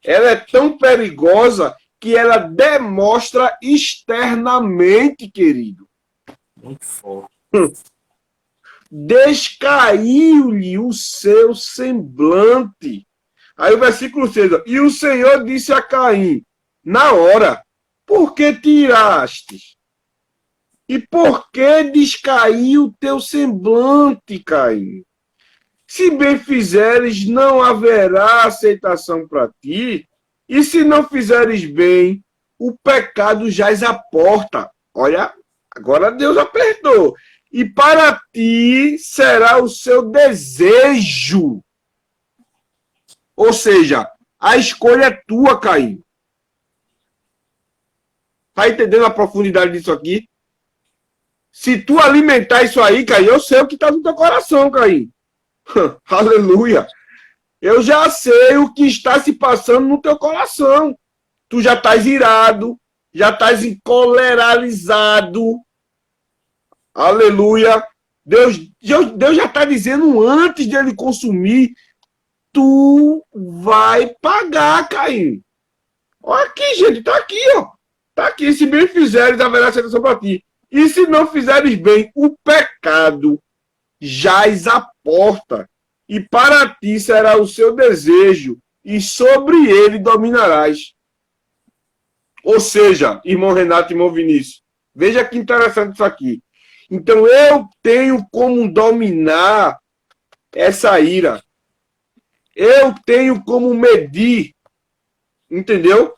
ela é tão perigosa que ela demonstra externamente, querido.
Muito forte.
Descaiu-lhe o seu semblante. Aí o versículo 6, ó, e o Senhor disse a Caim, na hora, por que tiraste? E por que descaiu o teu semblante, Caim? Se bem fizeres, não haverá aceitação para ti, e se não fizeres bem, o pecado jaz à porta. Olha, agora Deus apertou. E para ti será o seu desejo. Ou seja, a escolha é tua, Caim. Está entendendo a profundidade disso aqui? Se tu alimentar isso aí, Caim, eu sei o que está no teu coração, Caim. Aleluia. Eu já sei o que está se passando no teu coração. Tu já estás irado, já estás encoleralizado. Aleluia. Deus já está dizendo antes de ele consumir, tu vai pagar, Caim. Olha aqui, gente, está aqui, ó. Está aqui, se bem fizeres, haverá aceitação para ti. E se não fizeres bem, o pecado jaz à porta, e para ti será o seu desejo, e sobre ele dominarás. Ou seja, irmão Renato e irmão Vinícius, veja que interessante isso aqui. Então eu tenho como dominar essa ira. Eu tenho como medir. Entendeu?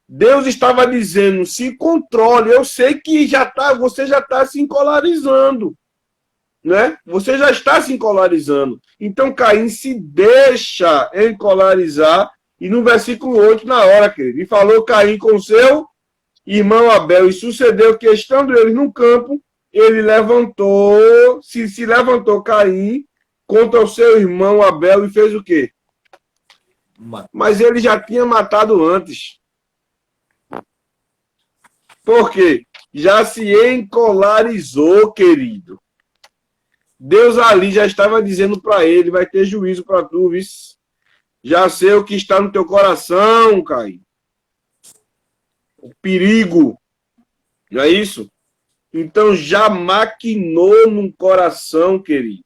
Deus estava dizendo, se controle. Eu sei que você já está se encolarizando. né? Você já está se encolarizando. Então Caim se deixa encolarizar, e no versículo 8, na hora, querido, e falou Caim com seu irmão Abel, e sucedeu que, estando eles no campo, ele levantou, se levantou Caim contra o seu irmão Abel e fez o quê? Mas ele já tinha matado antes. Por quê? Já se encolarizou, querido. Deus ali já estava dizendo para ele, vai ter juízo para tu, viu? Já sei o que está no teu coração, Caim. O perigo. Não é isso? Então já maquinou no coração, querido.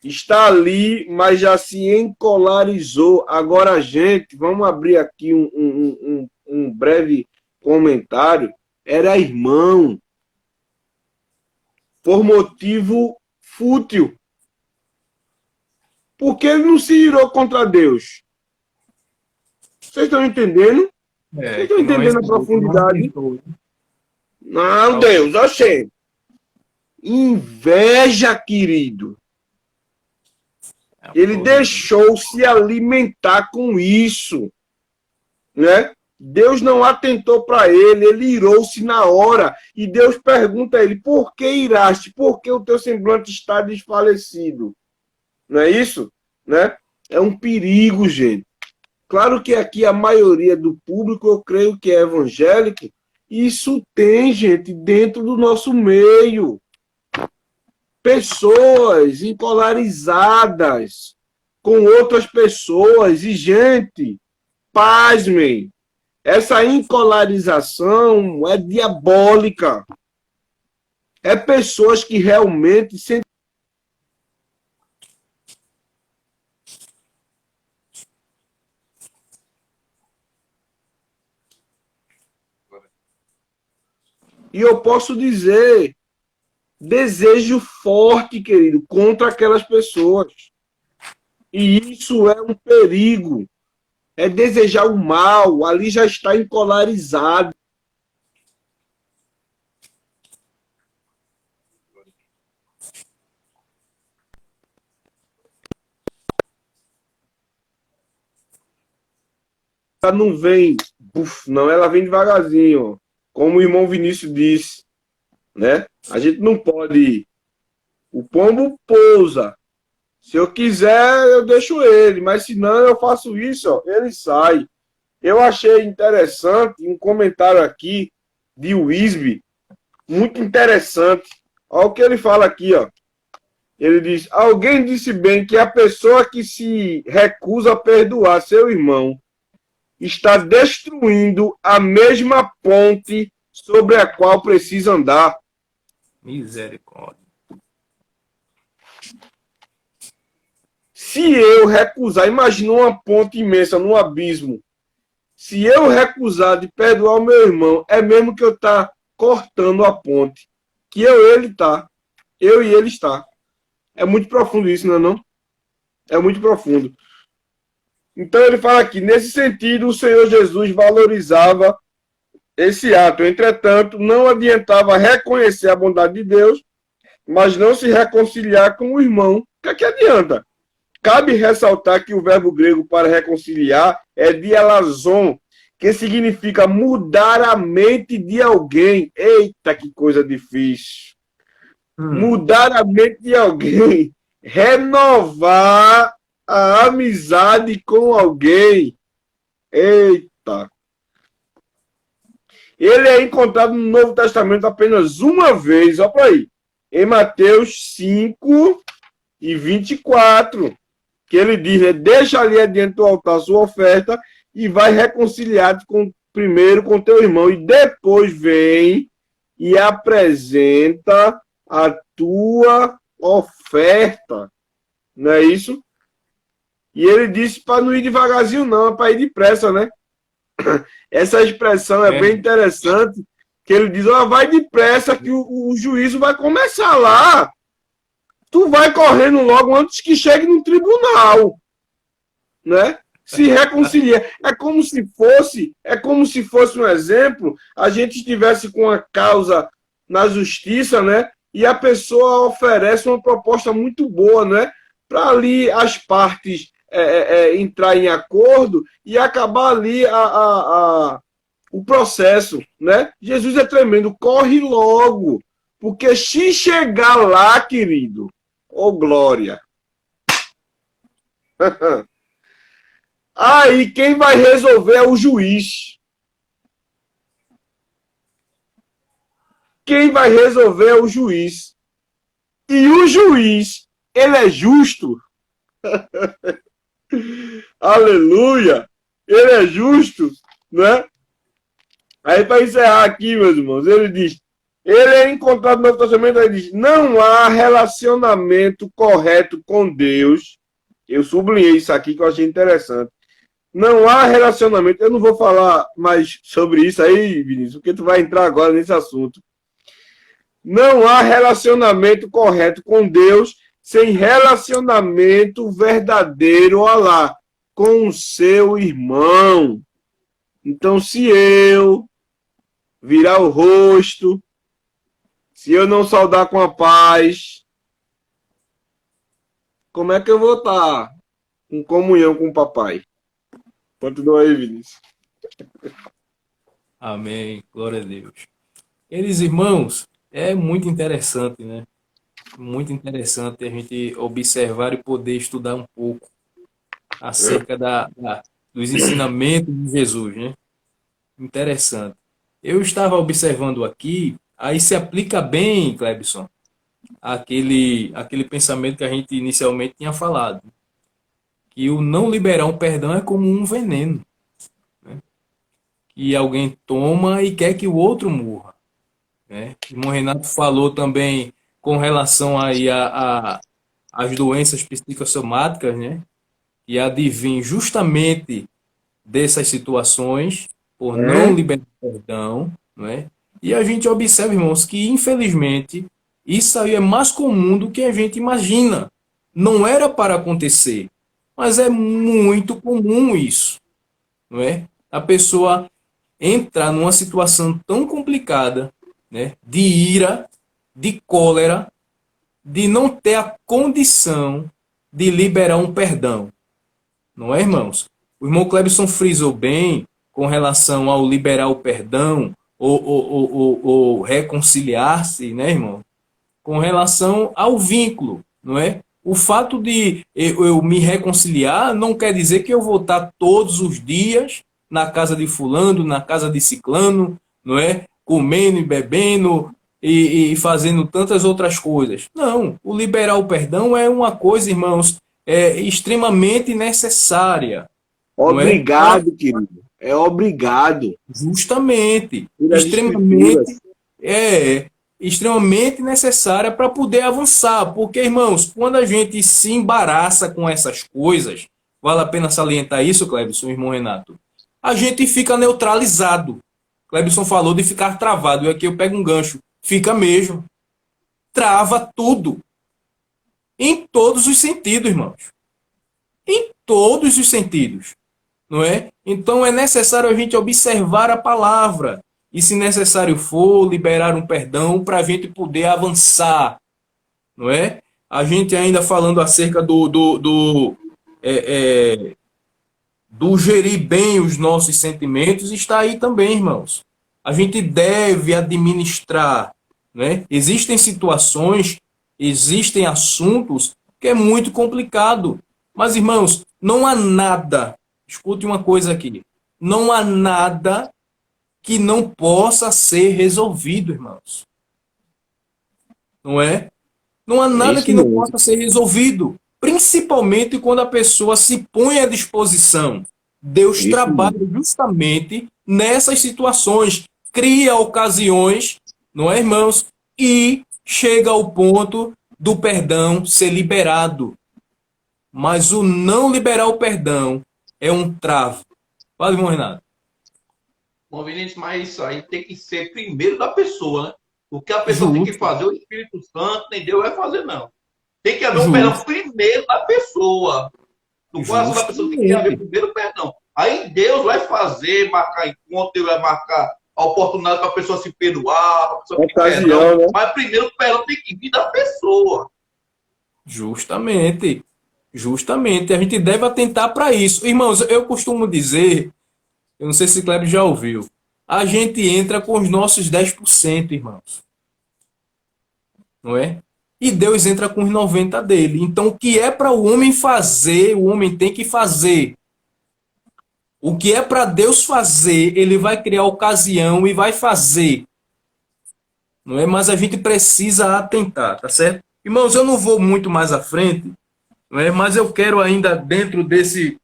Está ali, mas já se encolarizou. Agora, gente, vamos abrir aqui um breve comentário. Era irmão. Por motivo fútil. Porque ele não se irou contra Deus. Vocês estão entendendo? Vocês estão entendendo a profundidade? Não, Deus, oxê. Inveja, querido. Ele deixou se alimentar com isso, né? Deus não atentou para ele, ele irou-se na hora. E Deus pergunta a ele, por que iraste? Por que o teu semblante está desfalecido? Não é isso? Né? É um perigo, gente. Claro que aqui a maioria do público, eu creio que é evangélico. Isso tem, gente, dentro do nosso meio. Pessoas encolarizadas com outras pessoas. E, gente, pasmem, essa encolarização é diabólica. É pessoas que realmente sentem. E eu posso dizer, desejo forte, querido, contra aquelas pessoas. E isso é um perigo. É desejar o mal, ali já está encolarizado. Ela não vem, não, ela vem devagarzinho, como o irmão Vinícius disse, né? A gente não pode ir. O pombo pousa. Se eu quiser, eu deixo ele, mas se não, eu faço isso, ó, ele sai. Eu achei interessante um comentário aqui de Wisby, muito interessante. Olha o que ele fala aqui, ó. Ele diz, alguém disse bem que a pessoa que se recusa a perdoar seu irmão está destruindo a mesma ponte sobre a qual precisa andar.
Misericórdia.
Se eu recusar, imagina uma ponte imensa num abismo. Se eu recusar de perdoar o meu irmão, é mesmo que eu tá cortando a ponte. Que eu e ele está. É muito profundo isso, não é não? É muito profundo. Então ele fala aqui, nesse sentido, o Senhor Jesus valorizava esse ato. Entretanto, não adiantava reconhecer a bondade de Deus, mas não se reconciliar com o irmão. O que é que adianta? Cabe ressaltar que o verbo grego para reconciliar é dialazon, que significa mudar a mente de alguém. Eita, que coisa difícil. Mudar a mente de alguém. Renovar a amizade com alguém. Eita. Ele é encontrado no Novo Testamento apenas uma vez, olha para aí, em Mateus 5 e 24, que ele diz, né, deixa ali adiante do altar a sua oferta e vai reconciliar-te primeiro com teu irmão e depois vem e apresenta a tua oferta. Não é isso? E ele disse para não ir devagarzinho não, é para ir depressa, né? Essa expressão é bem interessante, que ele diz, ó, vai depressa que o juízo vai começar lá. Tu vai correndo logo antes que chegue no tribunal, né? Se reconciliar. É como se fosse um exemplo, a gente estivesse com a causa na justiça, né? e a pessoa oferece uma proposta muito boa, né? Para ali as partes entrar em acordo e acabar ali o processo, né? Jesus é tremendo, corre logo, porque se chegar lá, querido, ô glória, aí quem vai resolver é o juiz. Quem vai resolver é o juiz. E o juiz, ele é justo. Aleluia! Ele é justo, né? Aí, para encerrar aqui, meus irmãos, ele diz: ele é encontrado no Novo Testamento, ele diz: não há relacionamento correto com Deus. Eu sublinhei isso aqui que eu achei interessante. Não há relacionamento. Eu não vou falar mais sobre isso aí, Vinícius, porque tu vai entrar agora nesse assunto. Não há relacionamento correto com Deus sem relacionamento verdadeiro, olha lá, com o seu irmão. Então, se eu virar o rosto, se eu não saudar com a paz, como é que eu vou estar em comunhão com o papai? Continua aí, Vinícius.
Amém. Glória a Deus. Eles, irmãos, é muito interessante, né? Muito interessante a gente observar e poder estudar um pouco acerca dos ensinamentos de Jesus, né? Interessante. Eu estava observando aqui, aí se aplica bem, Clebson, aquele pensamento que a gente inicialmente tinha falado, que o não liberar um perdão é como um veneno, né? Que alguém toma e quer que o outro morra, né? O irmão Renato falou também com relação aí às doenças psicossomáticas, né? E advém justamente dessas situações por não liberar perdão, não é? E a gente observa, irmãos, que infelizmente isso aí é mais comum do que a gente imagina. Não era para acontecer, mas é muito comum isso, não é? A pessoa entrar numa situação tão complicada, né, de ira, de cólera, de não ter a condição de liberar um perdão, não é, irmãos? O irmão Clebson frisou bem com relação ao liberar o perdão ou reconciliar-se, né, irmão? Com relação ao vínculo, não é? O fato de eu me reconciliar não quer dizer que eu vou estar todos os dias na casa de fulano, na casa de ciclano, não é? Comendo e bebendo e fazendo tantas outras coisas. Não, o liberar o perdão é uma coisa, irmãos, extremamente necessária.
Obrigado, querido. É obrigado.
Justamente. Extremamente necessária para poder avançar. Porque, irmãos, quando a gente se embaraça com essas coisas, vale a pena salientar isso, Clebson, irmão Renato, a gente fica neutralizado. Clebson falou de ficar travado. E aqui eu pego um gancho. Fica mesmo. Trava tudo. Em todos os sentidos, irmãos. Em todos os sentidos. Não é? Então é necessário a gente observar a palavra e, se necessário for, liberar um perdão para a gente poder avançar, não é? A gente ainda falando acerca do gerir bem os nossos sentimentos, está aí também, irmãos. A gente deve administrar, né? Existem situações, existem assuntos que é muito complicado, mas, irmãos, não há nada. Escute uma coisa aqui. Não há nada que não possa ser resolvido, irmãos. Não é? Não há nada que não possa ser resolvido. Principalmente quando a pessoa se põe à disposição. Deus trabalha justamente nessas situações. Cria ocasiões, não é, irmãos? E chega ao ponto do perdão ser liberado. Mas o não liberar o perdão é um travo. Fala, irmão Renato.
Bom, Vinícius, mas isso aí tem que ser primeiro da pessoa, né? O que a pessoa tem que fazer, o Espírito Santo, nem Deus vai fazer, não. Tem que haver um perdão primeiro da pessoa. No coração da pessoa tem que haver primeiro o perdão. Aí Deus vai fazer, marcar encontro, Deus vai marcar a oportunidade para a pessoa se perdoar, para a pessoa pedir
Ocasião,
perdão.
né?
Mas primeiro o perdão tem que vir da pessoa.
Justamente. Justamente. A gente deve atentar para isso. Irmãos, eu costumo dizer, eu não sei se o Kleber já ouviu, a gente entra com os nossos 10%, irmãos. Não é? E Deus entra com os 90% dele. Então, o que é para o homem fazer, o homem tem que fazer. O que é para Deus fazer, ele vai criar ocasião e vai fazer. Não é? Mas a gente precisa atentar, tá certo? Irmãos, eu não vou muito mais à frente, não é? Mas eu quero ainda, dentro desse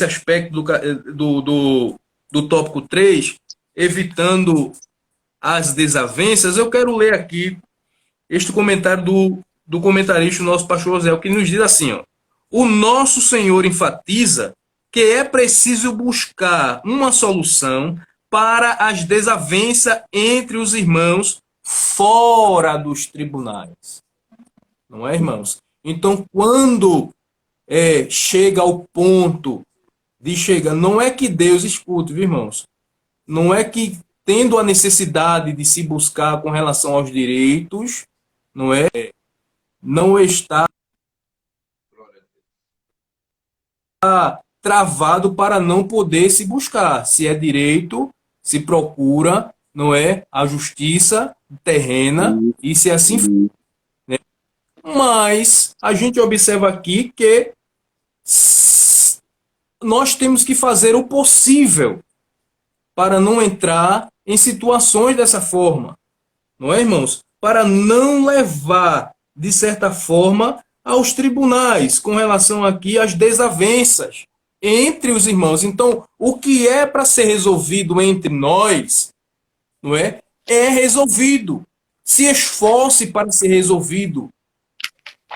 aspecto do tópico 3, evitando as desavenças, eu quero ler aqui este comentário do comentarista, o nosso pastor José, que nos diz assim, ó, o nosso Senhor enfatiza que é preciso buscar uma solução para as desavenças entre os irmãos fora dos tribunais. Não é, irmãos? Então, quando chega ao ponto de chegar, não é que Deus escute, viu, irmãos? Não é que, tendo a necessidade de se buscar com relação aos direitos, não está travado para não poder se buscar. Se é direito, se procura, não é, a justiça terrena, e se assim for. Né? Mas a gente observa aqui que nós temos que fazer o possível para não entrar em situações dessa forma. Não é, irmãos? Para não levar, de certa forma, aos tribunais, com relação aqui às desavenças entre os irmãos. Então, o que é para ser resolvido entre nós, não é? É resolvido. Se esforce para ser resolvido.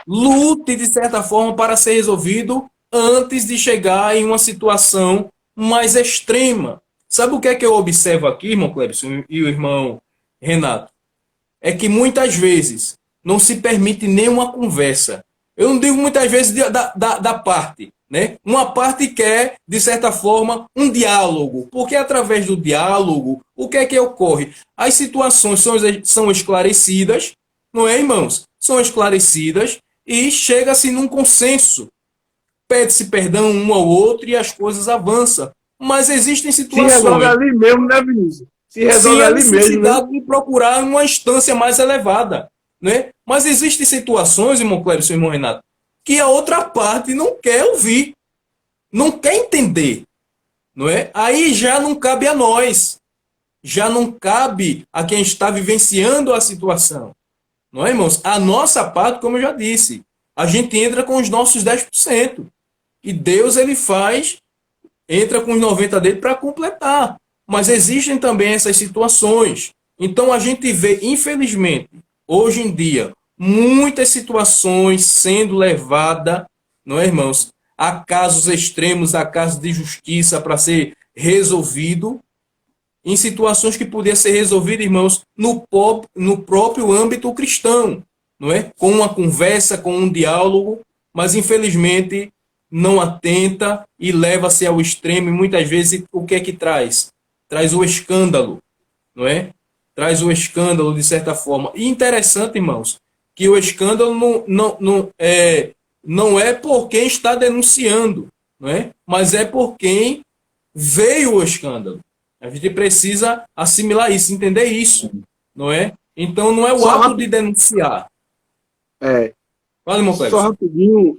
Lute, de certa forma, para ser resolvido antes de chegar em uma situação mais extrema. Sabe o que é que eu observo aqui, irmão Clebson e o irmão Renato? É que muitas vezes não se permite nenhuma conversa. Eu não digo muitas vezes da parte, né? Uma parte quer, de certa forma, um diálogo, porque através do diálogo, o que é que ocorre? As situações são esclarecidas, não é, irmãos? São esclarecidas e chega-se num consenso. Pede-se perdão um ao outro e as coisas avançam. Mas existem situações...
Se resolve ali mesmo, né, Vinícius? Se resolve ali mesmo, né?
necessidade de procurar uma instância mais elevada, né? Mas existem situações, irmão Clébio e irmão Renato, que a outra parte não quer ouvir, não quer entender, não é? Aí já não cabe a nós, já não cabe a quem está vivenciando a situação, não é, irmãos? A nossa parte, como eu já disse, a gente entra com os nossos 10%, e Deus, ele entra com os 90% dele para completar. Mas existem também essas situações. Então a gente vê, infelizmente, hoje em dia, muitas situações sendo levadas, não é, irmãos, a casos extremos, a casos de justiça para ser resolvido, em situações que podia ser resolvido, irmãos, no próprio âmbito cristão, não é? Com uma conversa, com um diálogo, mas infelizmente não atenta e leva-se ao extremo, e muitas vezes o que é que traz? Traz o escândalo, não é? Traz o escândalo, de certa forma. E interessante, irmãos, que o escândalo não é por quem está denunciando, não é? Mas é por quem veio o escândalo. A gente precisa assimilar isso, entender isso, não é? Então não é o ato de denunciar. Fala, irmão Cleber.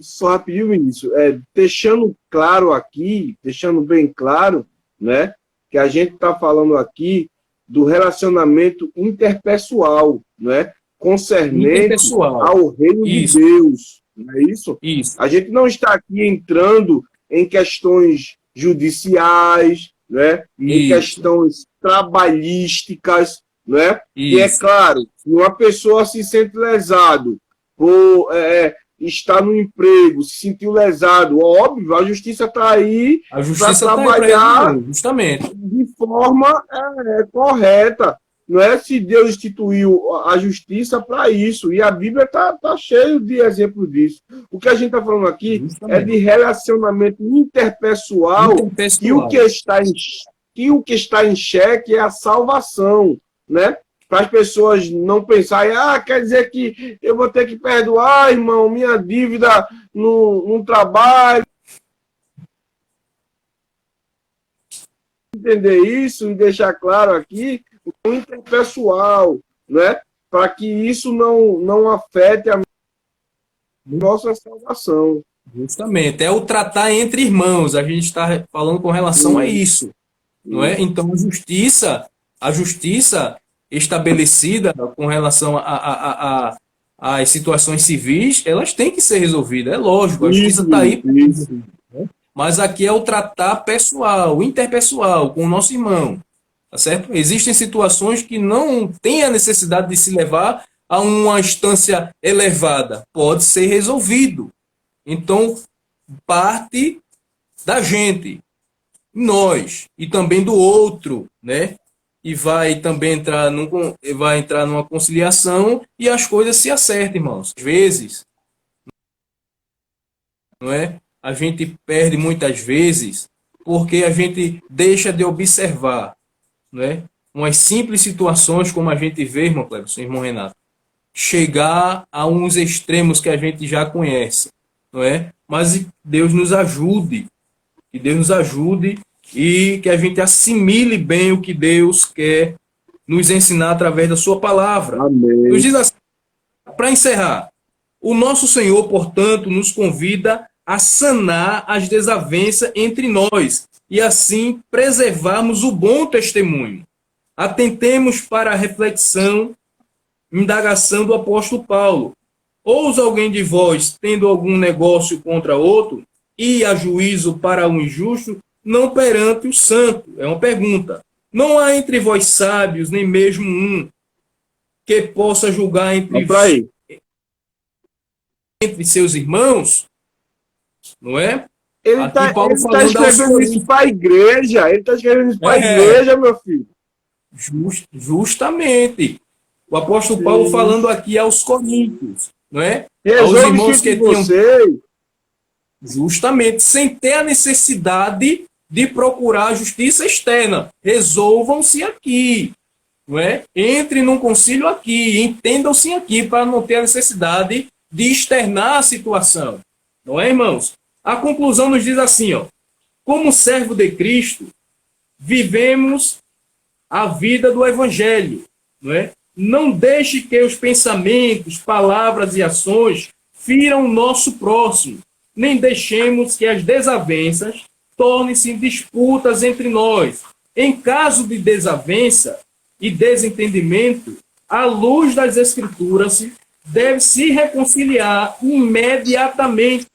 Só rapidinho, Vinícius. Deixando claro aqui, deixando bem claro, né? Que a gente está falando aqui do relacionamento interpessoal, né? Concernente ao reino de Deus, não é isso?
Isso.
A gente não está aqui entrando em questões judiciais, né? Em questões trabalhísticas, né? E é claro, se uma pessoa se sente lesado por estar no emprego, se sentiu lesado, óbvio, a justiça está aí para trabalhar
justamente
de forma correta. Não é se Deus instituiu a justiça para isso, e a Bíblia está cheia de exemplos disso. O que a gente está falando aqui é de relacionamento interpessoal, e o que aqui o que está em xeque é a salvação, né? Para as pessoas não pensarem, quer dizer que eu vou ter que perdoar, irmão, minha dívida no trabalho. Entender isso e deixar claro aqui o interpessoal, né? Para que isso não afete a nossa salvação.
Justamente, é o tratar entre irmãos. A gente está falando com relação a isso, não é? Então, a justiça estabelecida com relação às situações civis, elas têm que ser resolvidas, é lógico, a justiça está aí. Mas aqui é o tratar pessoal, interpessoal, com o nosso irmão, tá certo? Existem situações que não tem a necessidade de se levar a uma instância elevada, pode ser resolvido. Então, parte da gente, nós, e também do outro, né? E vai também entrar numa conciliação e as coisas se acertam, irmãos. Às vezes, não é? A gente perde muitas vezes porque a gente deixa de observar, não é? Umas simples situações como a gente vê, irmão Cleberson, irmão Renato, chegar a uns extremos que a gente já conhece, não é? Mas Deus nos ajude, que Deus nos ajude e que a gente assimile bem o que Deus quer nos ensinar através da sua palavra.
Amém.
Nos diz assim, para encerrar, o nosso Senhor, portanto, nos convida a sanar as desavenças entre nós e assim preservarmos o bom testemunho. Atentemos para a reflexão, indagação do apóstolo Paulo. Ousa alguém de vós, tendo algum negócio contra outro, e a juízo para o injusto, não perante o santo? É uma pergunta. Não há entre vós sábios, nem mesmo um, que possa julgar entre seus irmãos? Não é?
Ele está escrevendo isso para a igreja. Ele está escrevendo isso para a igreja, meu filho.
Justamente. O apóstolo Paulo falando aqui aos coríntios, não é?
Aos irmãos que tinham...
Justamente, sem ter a necessidade de procurar a justiça externa. Resolvam-se aqui, não é? Entre num concílio aqui, entendam-se aqui, para não ter a necessidade de externar a situação. Não é, irmãos? A conclusão nos diz assim, ó: como servo de Cristo, vivemos a vida do Evangelho, não é? Não deixe que os pensamentos, palavras e ações firam o nosso próximo, nem deixemos que as desavenças tornem-se disputas entre nós. Em caso de desavença e desentendimento, à luz das Escrituras, deve se reconciliar imediatamente.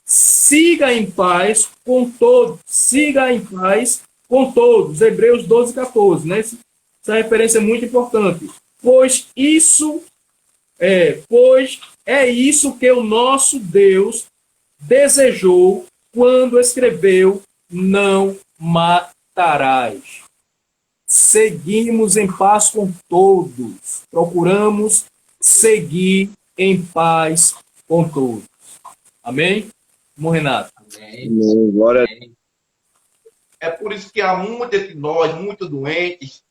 Siga em paz com todos. Siga em paz com todos. Hebreus 12, 14. Né? Essa referência é muito importante. Pois é isso que o nosso Deus desejou quando escreveu: não matarás. Seguimos em paz com todos. Procuramos seguir em paz com todos. Amém? Irmão Renato.
Amém.
Glória.
É por isso que há muitos de nós, muito doentes,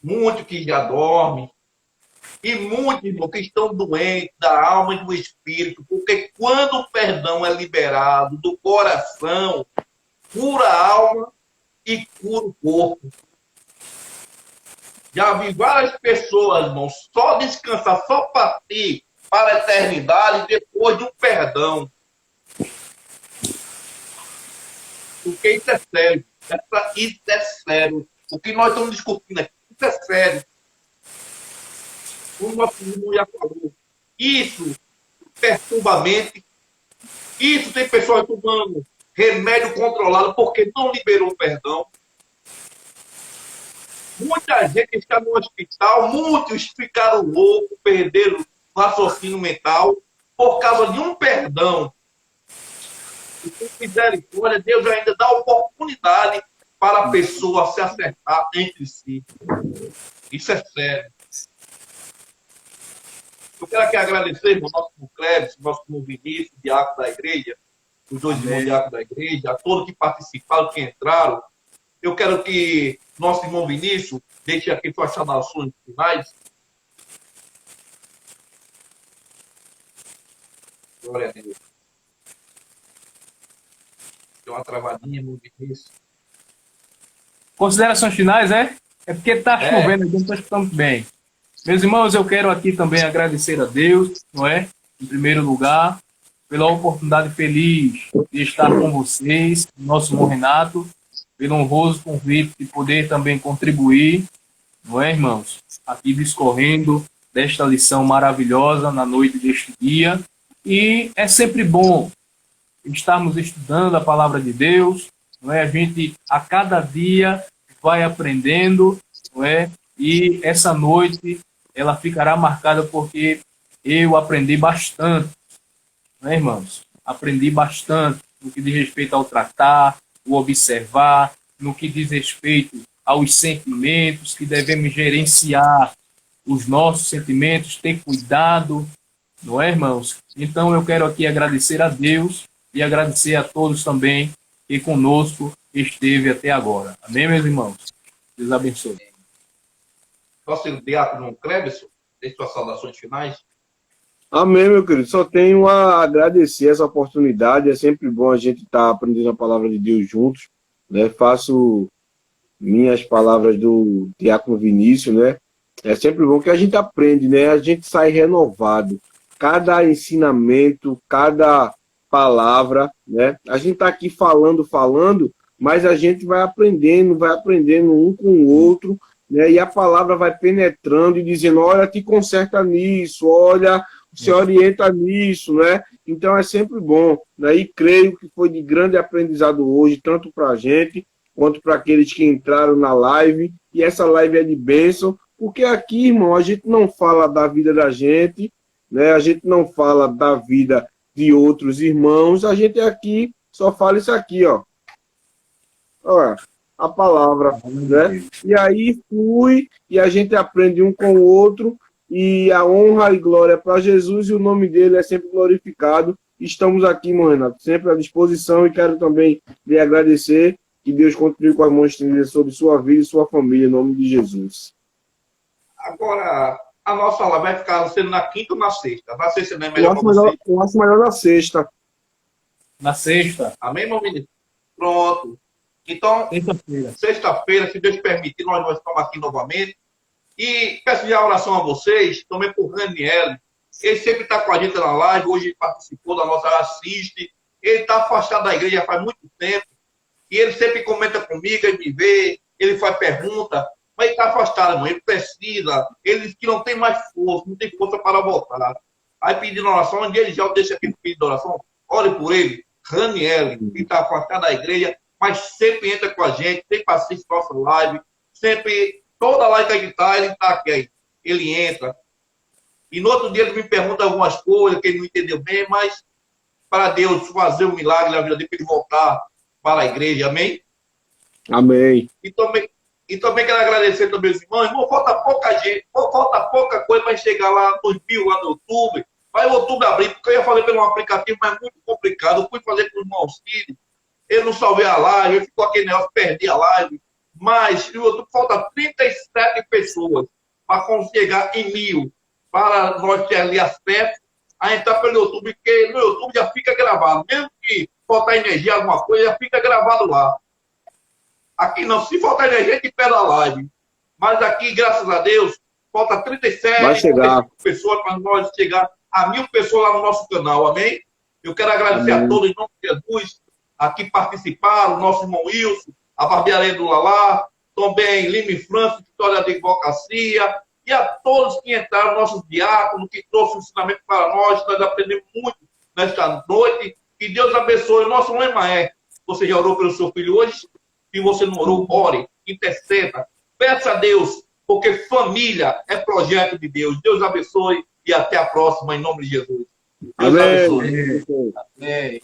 muitos que já dormem, e muitos, irmão, que estão doentes da alma e do espírito, porque quando o perdão é liberado do coração, cura a alma e cura o corpo. Já vi várias pessoas, irmão, só descansar, só partir para a eternidade depois de um perdão. Porque isso é sério. Isso é sério. O que nós estamos discutindo aqui, isso é sério. Como nosso irmão já falou. Isso perturba a mente. Isso tem pessoas tomando remédio controlado porque não liberou o perdão. Muita gente está no hospital, muitos ficaram loucos, perderam o raciocínio mental por causa de um perdão. E se fizerem escolha, Deus ainda dá oportunidade para a pessoa se acertar entre si. Isso é sério. Eu quero aqui agradecer ao nosso irmão Cleves, ao nosso irmão Vinícius, diácono da igreja, os dois irmãos diáconos da igreja, a todos que participaram, que entraram. eu quero que nosso irmão Vinícius deixe aqui suas saudações finais. Glória a Deus. Deu uma travadinha, irmão Vinícius.
Considerações finais, é? É porque está chovendo, então estou escutando bem. Meus irmãos, eu quero aqui também agradecer a Deus, não é? Em primeiro lugar, pela oportunidade feliz de estar com vocês, nosso irmão Renato, pelo honroso convite de poder também contribuir, não é, irmãos? Aqui discorrendo desta lição maravilhosa na noite deste dia. E é sempre bom estarmos estudando a palavra de Deus, não é? A gente, a cada dia, vai aprendendo, não é? E essa noite, ela ficará marcada porque eu aprendi bastante, não é, irmãos? Aprendi bastante no que diz respeito ao tratar, o observar, no que diz respeito aos sentimentos, que devemos gerenciar os nossos sentimentos, ter cuidado, não é, irmãos? Então eu quero aqui agradecer a Deus e agradecer a todos também que conosco esteve até agora. Amém, meus irmãos? Deus abençoe.
Nosso diácono Cleberson, deixe suas saudações finais.
Amém, meu querido. Só tenho a agradecer essa oportunidade. É sempre bom a gente estar aprendendo a palavra de Deus juntos, né? Faço minhas palavras do diácono Vinícius, né? É sempre bom que a gente aprende, né? A gente sai renovado. Cada ensinamento, cada palavra, né? A gente está aqui falando, mas a gente vai aprendendo um com o outro, né? E a palavra vai penetrando e dizendo, olha, te conserta nisso, olha, se orienta nisso, né? Então é sempre bom, né? E creio que foi de grande aprendizado hoje, tanto para a gente, quanto para aqueles que entraram na live, e essa live é de bênção, porque aqui, irmão, a gente não fala da vida da gente, né? A gente não fala da vida de outros irmãos, a gente aqui só fala isso aqui, ó. Olha, a palavra, né? E aí flui, e a gente aprende um com o outro, e a honra e glória para Jesus, e o nome dele é sempre glorificado. Estamos aqui, irmão Renato, sempre à disposição, e quero também lhe agradecer, que Deus continue com as mãos estendidas sobre sua vida e sua família, em nome de Jesus.
Agora, a nossa aula vai ficar sendo na quinta ou na sexta? Na sexta não é melhor para você?
Eu acho melhor na sexta.
Na sexta.
Amém, meu menino? Pronto. Então, sexta-feira, se Deus permitir, nós estamos aqui novamente. E peço já a oração a vocês, também por Raniel. Ele sempre está com a gente na live, hoje participou da nossa, assiste. Ele está afastado da igreja faz muito tempo. E ele sempre comenta comigo, ele me vê, ele faz pergunta. Mas ele está afastado, irmão. Ele precisa. Ele diz que não tem mais força, não tem força para voltar. Aí pedindo oração, um dia ele já deixa aqui no pedido de oração. Ore por ele, Raniel, que está afastado da igreja, mas sempre entra com a gente, sempre assiste nossa live, sempre, toda live que a gente está, ele está aqui. Ele entra. E no outro dia ele me pergunta algumas coisas que ele não entendeu bem, mas para Deus fazer um milagre na vida dele, para ele voltar para a igreja. Amém?
Amém.
E também quero agradecer também os irmãos. Irmão, falta pouca gente, falta pouca coisa para chegar lá nos 1000 lá no YouTube. Vai o YouTube abrir, porque eu ia fazer pelo aplicativo, mas é muito complicado. Eu fui fazer com o irmão Auxílio. Eu não salvei a live, eu ficou aquele negócio, perdi a live. Mas no YouTube falta 37 pessoas para chegar em 1000. Para nós ter ali acesso a entrar pelo YouTube, porque no YouTube já fica gravado. Mesmo que faltar energia, alguma coisa, já fica gravado lá. Aqui não, se faltar energia, a gente perde a live. Mas aqui, graças a Deus, falta 37 pessoas para nós chegar a 1000 pessoas lá no nosso canal, amém? Eu quero agradecer a todos, em nome de Jesus, aqui participaram, o nosso irmão Wilson, a barbearia do Lalá, também Lime França, Vitória de Advocacia, e a todos que entraram, nossos diáconos, que trouxeram ensinamento para nós aprendemos muito nesta noite, que Deus abençoe. O nosso lema é, você já orou pelo seu filho hoje? Se você não orou, ore, interceda, peça a Deus, porque família é projeto de Deus. Deus abençoe e até a próxima, em nome de Jesus. Deus
Amém.
abençoe.
Amém.